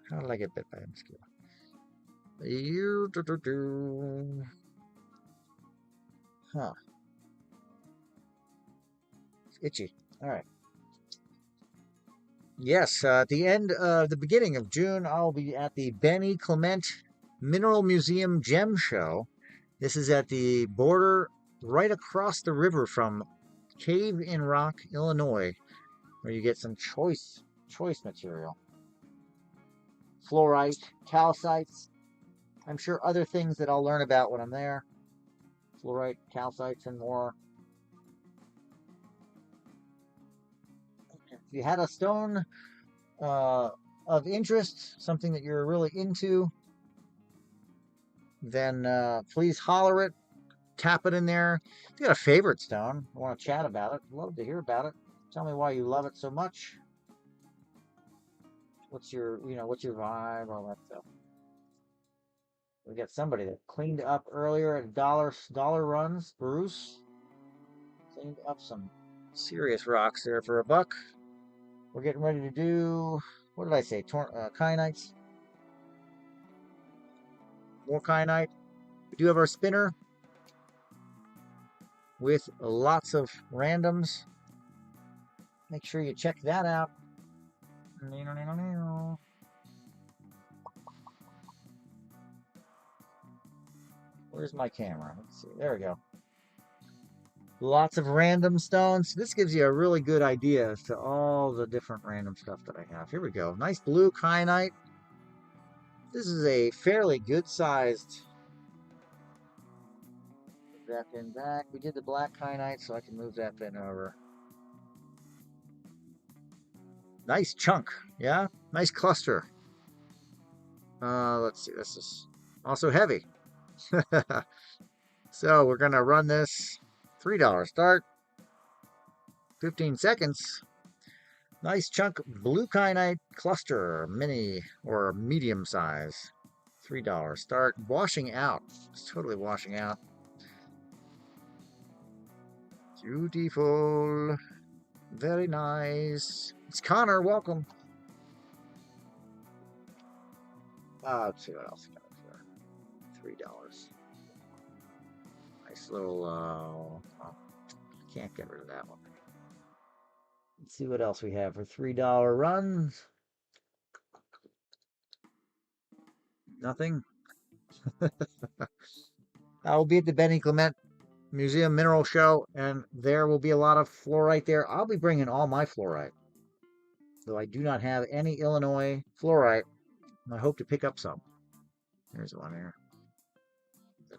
How did I get bit by a mosquito? Huh. It's itchy. All right. Yes, at the beginning of June, I'll be at the Benny Clement Mineral Museum Gem Show. This is at the border right across the river from Cave in Rock, Illinois, where you get some choice material. Fluorite, calcites. I'm sure other things that I'll learn about when I'm there. Fluorite, calcites, and more. If you had a stone of interest, something that you're really into, then please holler it, tap it in there. If you got a favorite stone, want to chat about it, I'd love to hear about it. Tell me why you love it so much. What's your vibe, all that stuff. We got somebody that cleaned up earlier at dollar runs. Bruce cleaned up some serious rocks there for $1. We're getting ready to do, what did I say? Kyanites. More kyanite. We do have our spinner with lots of randoms. Make sure you check that out. Where's my camera? Let's see. There we go. Lots of random stones. This gives you a really good idea as to all the different random stuff that I have. Here we go. Nice blue kyanite. This is a fairly good sized. Move that bin back. We did the black kyanite, so I can move that bin over. Nice chunk. Yeah, nice cluster. Let's see. This is also heavy. So we're gonna run this. $3 start. 15 seconds. Nice chunk blue kyanite cluster, mini or medium size. $3 start. Washing out. It's totally washing out. Beautiful. Very nice. It's Connor. Welcome. Let's see what else I got here. $3. Nice little, oh, can't get rid of that one. Let's see what else we have for $3 runs. Nothing. I will be at the Benny Clement Museum Mineral Show, and there will be a lot of fluorite there. I'll be bringing all my fluorite, though I do not have any Illinois fluorite. I hope to pick up some. There's one here. A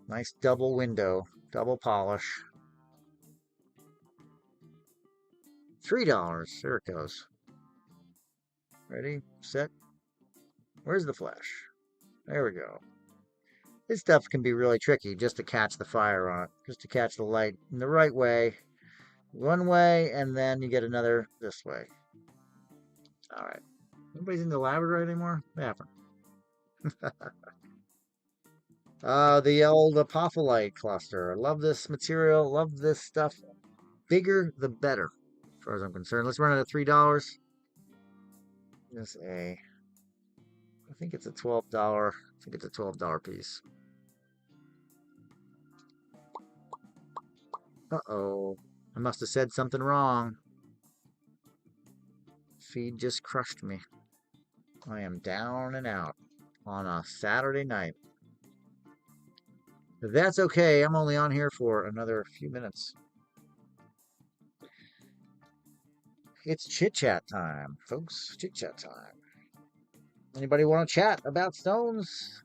nice double window, double polish. $3. There it goes. Ready, set. Where's the flash? There we go. This stuff can be really tricky just to catch the fire on it, just to catch the light in the right way. One way, and then you get another this way. All right. Nobody's in the laboratory anymore? What happened? The old apophyllite cluster. I love this material. Love this stuff. Bigger, the better, as far as I'm concerned. Let's run it at $3. This I think it's a $12. I think it's a $12 piece. Uh-oh. I must have said something wrong. Feed just crushed me. I am down and out on a Saturday night. But that's okay. I'm only on here for another few minutes. It's chit-chat time, folks. Chit-chat time. Anybody want to chat about stones?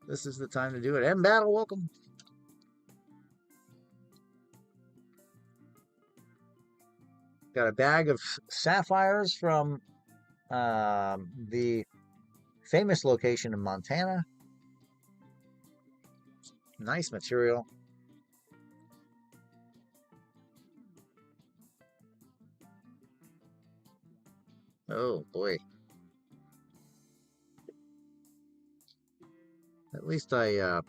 This is the time to do it. M Battle, welcome. Got a bag of sapphires from the famous location in Montana. Nice material. Oh boy. At least I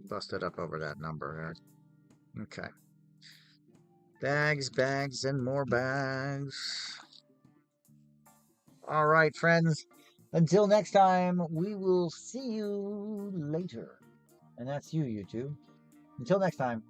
busted up over that number. Okay. Bags, bags, and more bags. All right, friends. Until next time, we will see you later. And that's you, YouTube. Until next time.